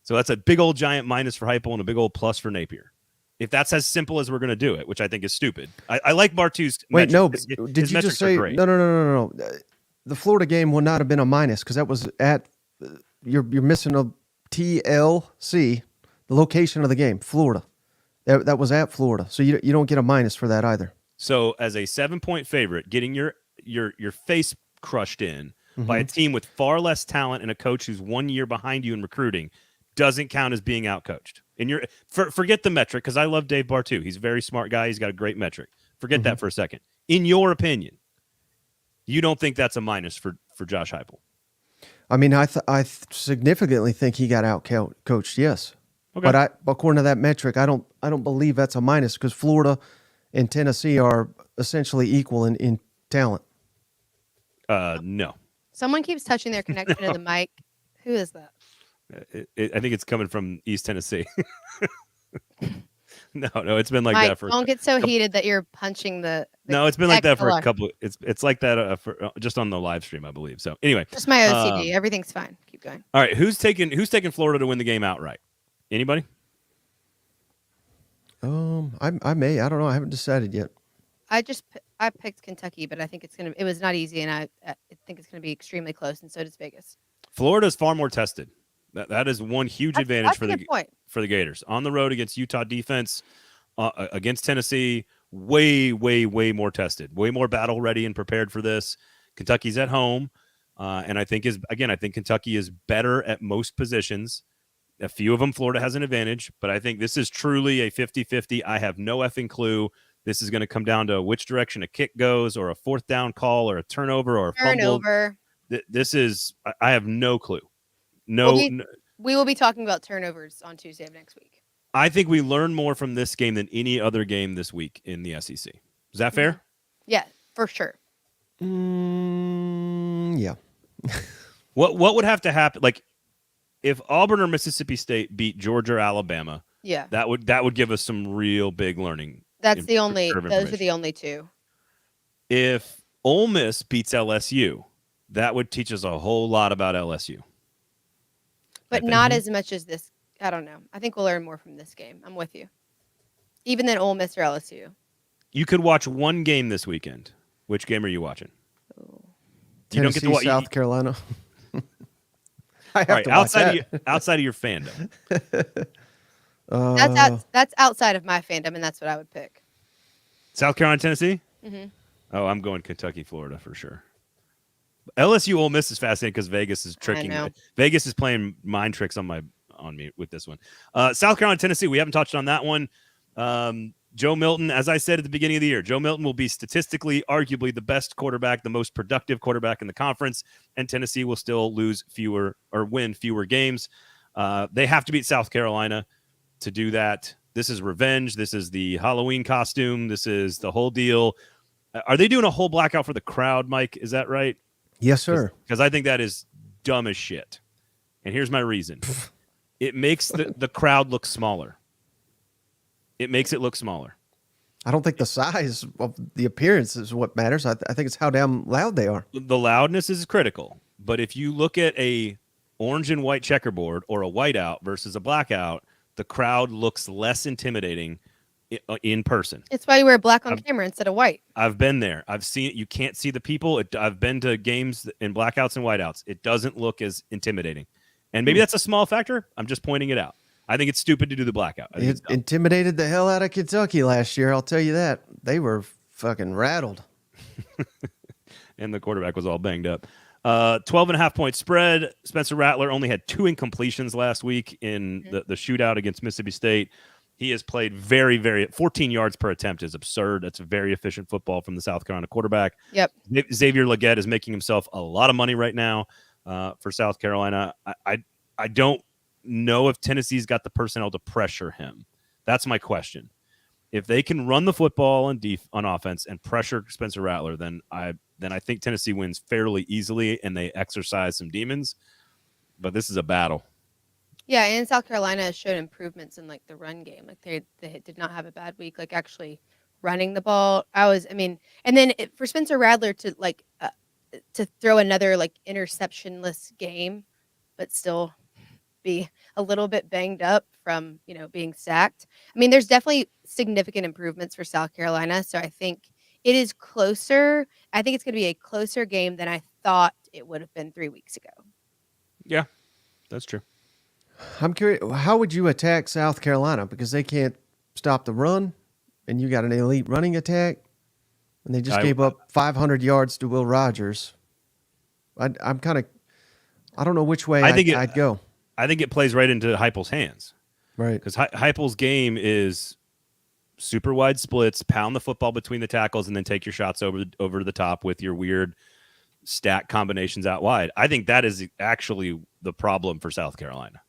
A: So that's a big old giant minus for Heupel and a big old plus for Napier. If that's as simple as we're going to do it, which I think is stupid. I like Bartu's.
C: Wait, metrics. No. Did you just say no? The Florida game would not have been a minus because that was at. You're missing a TLC, the location of the game, Florida. That was at Florida, so you don't get a minus for that either.
A: So as a 7-point favorite, getting your face crushed in by a team with far less talent and a coach who's 1 year behind you in recruiting doesn't count as being outcoached. And forget the metric, because I love Dave Bartu. He's a very smart guy. He's got a great metric. Forget that for a second. In your opinion, you don't think that's a minus for Josh Heupel?
C: I mean, I significantly think he got out-coached, yes. Okay. But according to that metric, I don't believe that's a minus because Florida and Tennessee are essentially equal in talent.
A: No.
B: Someone keeps touching their connection to the mic. Who is that?
A: I think it's coming from East Tennessee. No, it's been like
B: Mike,
A: that for.
B: Don't get so heated that you're punching the
A: no, it's been like that for a couple. It's like that for just on the live stream, I believe. So anyway,
B: just my OCD. Everything's fine. Keep going.
A: All right, who's taking Florida to win the game outright? Anybody?
C: I may. I don't know. I haven't decided yet.
B: I picked Kentucky, but I think it was not easy, and I think it's gonna be extremely close, and so does Vegas.
A: Florida's far more tested. That is one huge advantage for the Gators. On the road against Utah defense, against Tennessee, way more tested, way more battle ready and prepared for this. Kentucky's at home, and I think Kentucky is better at most positions. A few of them, Florida has an advantage, but I think this is truly a 50-50. I have no effing clue. This is going to come down to which direction a kick goes, or a fourth down call, or a turnover, or a fumble. This is I have no clue.
B: We will be talking about turnovers on Tuesday of next week.
A: I think we learn more from this game than any other game this week in the SEC. Is that fair?
B: Yeah, for sure.
C: Yeah.
A: What would have to happen? Like, if Auburn or Mississippi State beat Georgia or Alabama,
B: yeah,
A: that would give us some real big learning.
B: Those are the only two.
A: If Ole Miss beats LSU, that would teach us a whole lot about LSU.
B: But not as much as this. I don't know. I think we'll learn more from this game. I'm with you. Even than Ole Miss or LSU.
A: You could watch one game this weekend. Which game are you watching?
C: Oh. Tennessee, you don't get to South Carolina.
A: I have to watch that. Outside of your fandom.
B: That's outside of my fandom, and that's what I would pick.
A: South Carolina, Tennessee?
B: Mm-hmm.
A: Oh, I'm going Kentucky, Florida for sure. LSU Ole Miss is fascinating because Vegas is tricking. Vegas is playing mind tricks on me with this one. South Carolina, Tennessee. We haven't touched on that one. Joe Milton, as I said at the beginning of the year, Joe Milton will be statistically, arguably the best quarterback, the most productive quarterback in the conference, and Tennessee will still win fewer games. They have to beat South Carolina to do that. This is revenge. This is the Halloween costume. This is the whole deal. Are they doing a whole blackout for the crowd, Mike? Is that right?
C: Yes, sir.
A: Because I think that is dumb as shit. And here's my reason. It makes the crowd look smaller. It makes it look smaller.
C: I don't think the size of the appearance is what matters. I think it's how damn loud they are.
A: The loudness is critical. But if you look at a orange and white checkerboard or a whiteout versus a blackout, the crowd looks less intimidating in person.
B: It's why you wear black on camera instead of white.
A: I've been there. I've seen it. You can't see the people. I've been to games in blackouts and whiteouts. It doesn't look as intimidating. And maybe that's a small factor. I'm just pointing it out. I think it's stupid to do the blackout.
C: It intimidated the hell out of Kentucky last year. I'll tell you that. They were fucking rattled.
A: And the quarterback was all banged up. 12.5 point spread. Spencer Rattler only had 2 incompletions last week in the shootout against Mississippi State. He has played very, very 14 yards per attempt is absurd. That's very efficient football from the South Carolina quarterback.
B: Yep.
A: Xavier Legette is making himself a lot of money right now for South Carolina. I don't know if Tennessee's got the personnel to pressure him. That's my question. If they can run the football on offense and pressure Spencer Rattler, then I think Tennessee wins fairly easily and they exercise some demons. But this is a battle.
B: Yeah, and South Carolina has shown improvements in like the run game. Like they did not have a bad week. Like actually running the ball. And then for Spencer Rattler to to throw another like interceptionless game, but still be a little bit banged up from being sacked. I mean, there's definitely significant improvements for South Carolina. So I think it is closer. I think it's going to be a closer game than I thought it would have been 3 weeks ago.
A: Yeah, that's true.
C: I'm curious, how would you attack South Carolina? Because they can't stop the run, and you got an elite running attack, and they just gave up 500 yards to Will Rogers. I'm kind of, I don't know which way I'd go.
A: I think it plays right into Heupel's hands.
C: Right.
A: Because Heupel's game is super wide splits, pound the football between the tackles, and then take your shots over the top with your weird stack combinations out wide. I think that is actually the problem for South Carolina.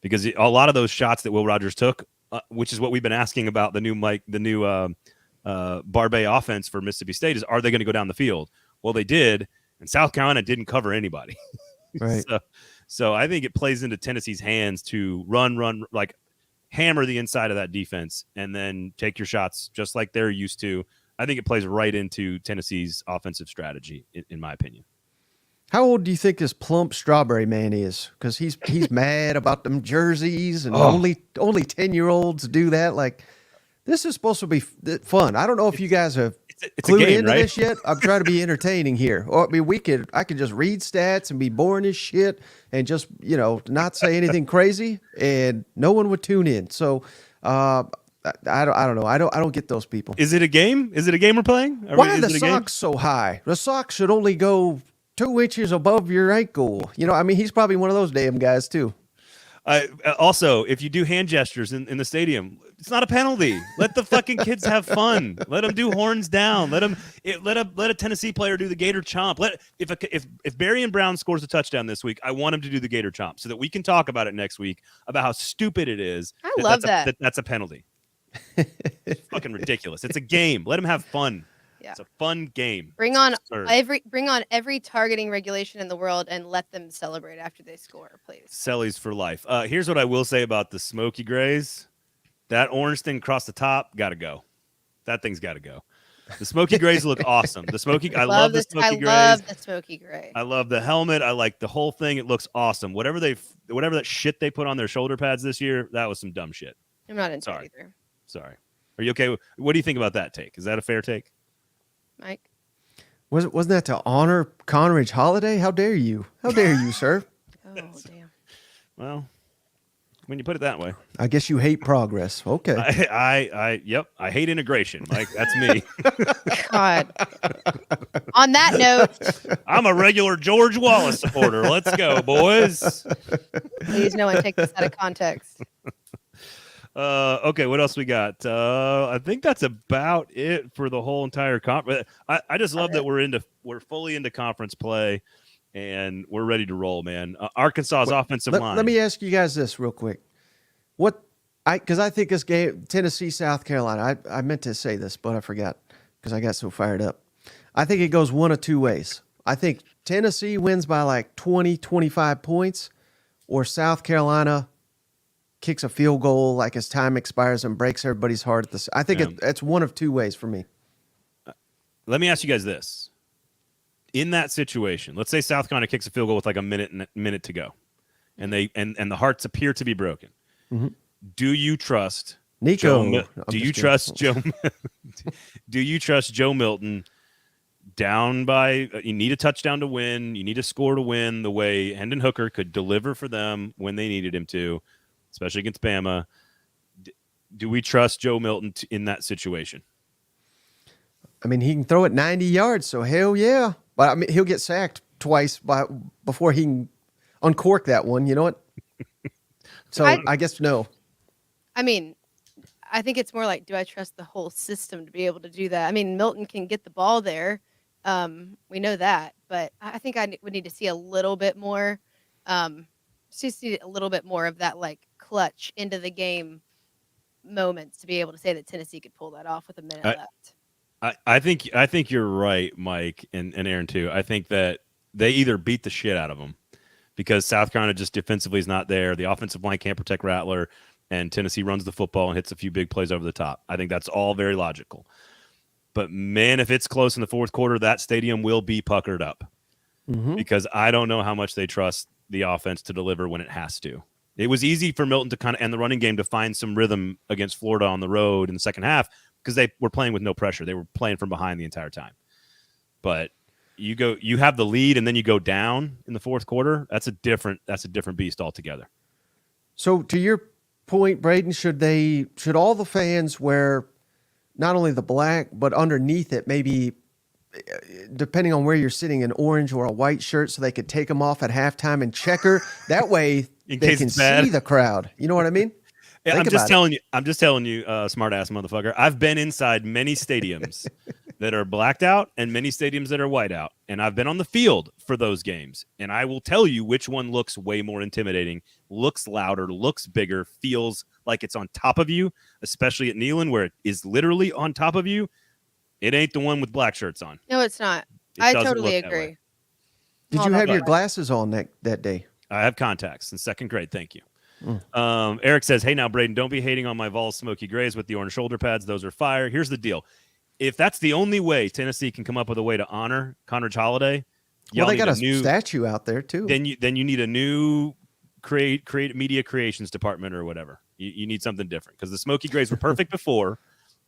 A: Because a lot of those shots that Will Rogers took, which is what we've been asking about the new Barbay offense for Mississippi State, is are they going to go down the field? Well, they did, and South Carolina didn't cover anybody.
C: Right.
A: So I think it plays into Tennessee's hands to run, like hammer the inside of that defense, and then take your shots just like they're used to. I think it plays right into Tennessee's offensive strategy, in my opinion.
C: How old do you think this plump strawberry man is? Because he's mad about them jerseys and only 10-year-olds do that. Like, this is supposed to be fun. I don't know if you guys have clued into this yet. I'm trying to be entertaining here. Or I mean, I could just read stats and be boring as shit and just not say anything crazy, and no one would tune in. So I don't know. I don't get those people.
A: Is it a game? Is it a game we're playing?
C: Why are the socks so high? The socks should only go 2 inches above your ankle. He's probably one of those damn guys too.
A: Also, if you do hand gestures in the stadium, it's not a penalty. Let the fucking kids have fun. Let them do horns down. Let a Tennessee player do the Gator chomp. If Berrien Brown scores a touchdown this week, I want him to do the Gator chomp so that we can talk about it next week about how stupid it is.
B: I love that.
A: That's a penalty. It's fucking ridiculous. It's a game. Let them have fun. Yeah. It's a fun game.
B: Bring on every targeting regulation in the world and let them celebrate after they score, please.
A: Sellies for life. Here's what I will say about the Smoky Grays. That orange thing across the top, gotta go. That thing's gotta go. The Smoky Grays look awesome. I love the Smoky Grays.
B: I love the Smoky Gray.
A: I love the helmet. I like the whole thing. It looks awesome. Whatever that shit they put on their shoulder pads this year, that was some dumb shit.
B: I'm not into it either.
A: Sorry. Are you okay? What do you think about that take? Is that a fair take?
B: Mike?
C: Wasn't that to honor Conridge Holiday? How dare you? How dare you, sir?
B: Oh, damn.
A: Well, when you put it that way.
C: I guess you hate progress. Okay.
A: Yep. I hate integration. Like, that's me.
B: God. On that note,
A: I'm a regular George Wallace supporter. Let's go, boys.
B: please no one take this out of context.
A: Okay, what else we got? I think that's about it for the whole entire conference. I just love that we're fully into conference play, and we're ready to roll, man. Arkansas's offensive line.
C: Let me ask you guys this real quick. Because I think this game, Tennessee, South Carolina, I meant to say this, but I forgot because I got so fired up. I think it goes one of two ways. I think Tennessee wins by like 20, 25 points, or South Carolina kicks a field goal like as time expires and breaks everybody's heart at I think it's one of two ways for me.
A: Let me ask you guys this. In that situation, let's say South Carolina kicks a field goal with like a minute to go, and the hearts appear to be broken. Mm-hmm. Do you trust
C: Nico?
A: Do you trust Joe Milton down by? You need a touchdown to win. You need a score to win. The way Hendon Hooker could deliver for them when they needed him to, especially against Bama. Do we trust Joe Milton in that situation?
C: I mean, he can throw it 90 yards, so hell yeah. But I mean, he'll get sacked twice before he can uncork that one. You know what? So I guess no.
B: I mean, I think it's more like, do I trust the whole system to be able to do that? I mean, Milton can get the ball there. We know that. But I think I would need to see a little bit more. Just need a little bit more of that, like, clutch into the game moments to be able to say that Tennessee could pull that off with a minute left.
A: I think you're right, Mike, and Aaron too. I think that they either beat the shit out of them because South Carolina just defensively is not there. The offensive line can't protect Rattler, and Tennessee runs the football and hits a few big plays over the top. I think that's all very logical. But man, if it's close in the fourth quarter, that stadium will be puckered up because I don't know how much they trust the offense to deliver when it has to. It was easy for Milton to kind of end the running game to find some rhythm against Florida on the road in the second half because they were playing with no pressure. They were playing from behind the entire time. But you have the lead and then you go down in the fourth quarter. That's a different beast altogether.
C: So to your point, Braden, should all the fans wear not only the black but underneath it, maybe depending on where you're sitting, an orange or a white shirt, so they could take them off at halftime and checker that way they can see the crowd. You know what I mean?
A: Yeah, I'm just telling you, smart ass motherfucker. I've been inside many stadiums that are blacked out and many stadiums that are white out. And I've been on the field for those games. And I will tell you which one looks way more intimidating, looks louder, looks bigger, feels like it's on top of you, especially at Neyland where it is literally on top of you. It ain't the one with black shirts on.
B: No, it's not. I totally agree.
C: Did you have your glasses on that day?
A: I have contacts in second grade. Thank you. Eric says, hey, now, Braden, don't be hating on my Vols Smoky Grays with the orange shoulder pads. Those are fire. Here's the deal. If that's the only way Tennessee can come up with a way to honor Conrad Holiday,
C: they got a statue out there, too.
A: Then you need a new create media creations department or whatever. You need something different because the Smoky Grays were perfect before,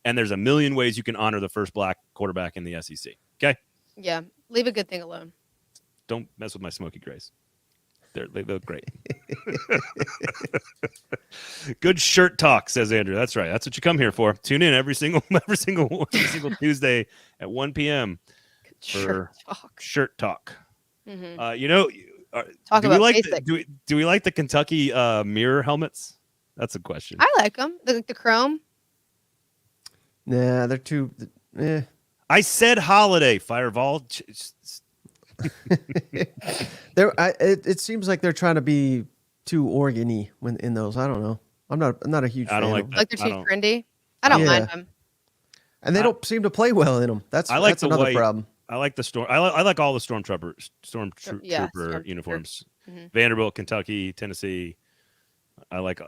A: and there's a million ways you can honor the first black quarterback in the SEC. Okay?
B: Yeah. Leave a good thing alone.
A: Don't mess with my Smoky Grays. They look great. Good shirt talk, says Andrew. That's right. That's what you come here for. Tune in every single Tuesday at 1 p.m. for shirt talk.
B: Mm-hmm.
A: Do we like the Kentucky mirror helmets? That's a question.
B: I like them. The chrome.
C: Nah, they're too.
A: I said holiday, Fireball.
C: It seems like they're trying to be too organ-y when in those. I don't know. I'm not a huge fan.
A: I don't like
B: that. Like they're too trendy. I don't mind them.
C: And they don't seem to play well in them. That's another
A: white
C: problem.
A: I like the storm. I like all the stormtrooper uniforms. Mm-hmm. Vanderbilt, Kentucky, Tennessee. I like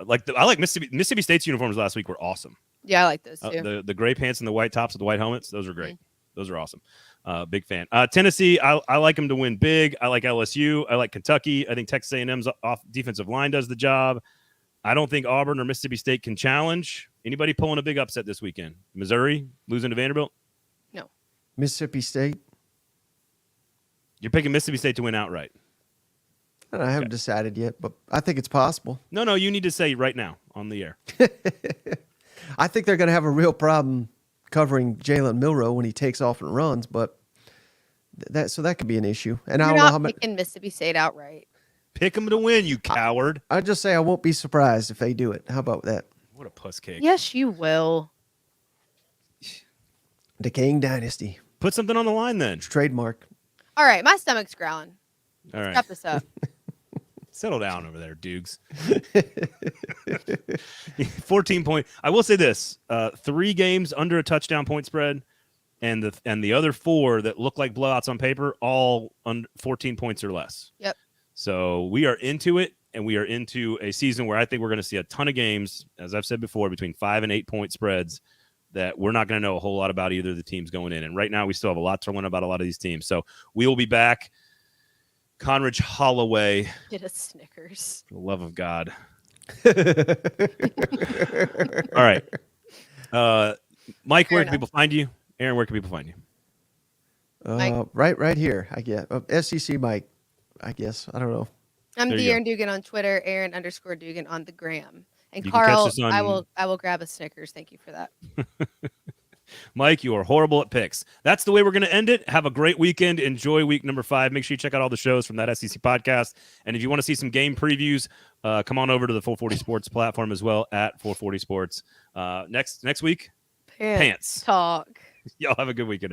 A: Mississippi State's uniforms last week were awesome.
B: Yeah, I like those too.
A: The gray pants and the white tops with the white helmets. Those are great. Mm-hmm. Those are awesome. Big fan. Tennessee, I like them to win big. I like LSU. I like Kentucky. I think Texas A&M's off defensive line does the job. I don't think Auburn or Mississippi State can challenge. Anybody pulling a big upset this weekend? Missouri losing to Vanderbilt?
B: No.
C: Mississippi State?
A: You're picking Mississippi State to win outright.
C: I haven't decided yet, but I think it's possible.
A: No, you need to say right now on the air.
C: I think they're going to have a real problem covering Jalen Milroe when he takes off and runs, but that could be an issue. And I
B: You're
C: don't know
B: not
C: how much.
B: picking Mississippi State outright.
A: Pick them to win, you coward.
C: I'd just say I won't be surprised if they do it. How about that?
A: What a puss cake.
B: Yes, you will.
C: Decaying dynasty.
A: Put something on the line then.
C: Trademark.
B: All right, my stomach's growling.
A: All right.
B: Wrap this up.
A: Settle down over there, Dukes. 14 point. I will say this: 3 games under a touchdown point spread, and the other 4 that look like blowouts on paper, all 14 points or less.
B: Yep.
A: So we are into it, and we are into a season where I think we're going to see a ton of games, as I've said before, between 5 and 8 point spreads that we're not going to know a whole lot about either of the teams going in. And right now, we still have a lot to learn about a lot of these teams. So we will be back. Conridge Holloway.
B: Get a Snickers.
A: For the love of God. All right. Mike, where can people find you? Aaron, where can people find you?
C: Right here, I guess. SEC Mike, I guess. I don't know.
B: I'm
A: There
B: the
A: you
B: Aaron Dugan on Twitter, Aaron_Dugan on the gram. And
A: You can catch
B: Carl,
A: us on-
B: I will grab a Snickers. Thank you for that.
A: Mike, you are horrible at picks. That's the way we're going to end it. Have a great weekend. Enjoy week number 5. Make sure you check out all the shows from that SEC podcast. And if you want to see some game previews, come on over to the 440 Sports platform as well at 440 Sports. Next week, Pants.
B: Talk.
A: Y'all have a good weekend.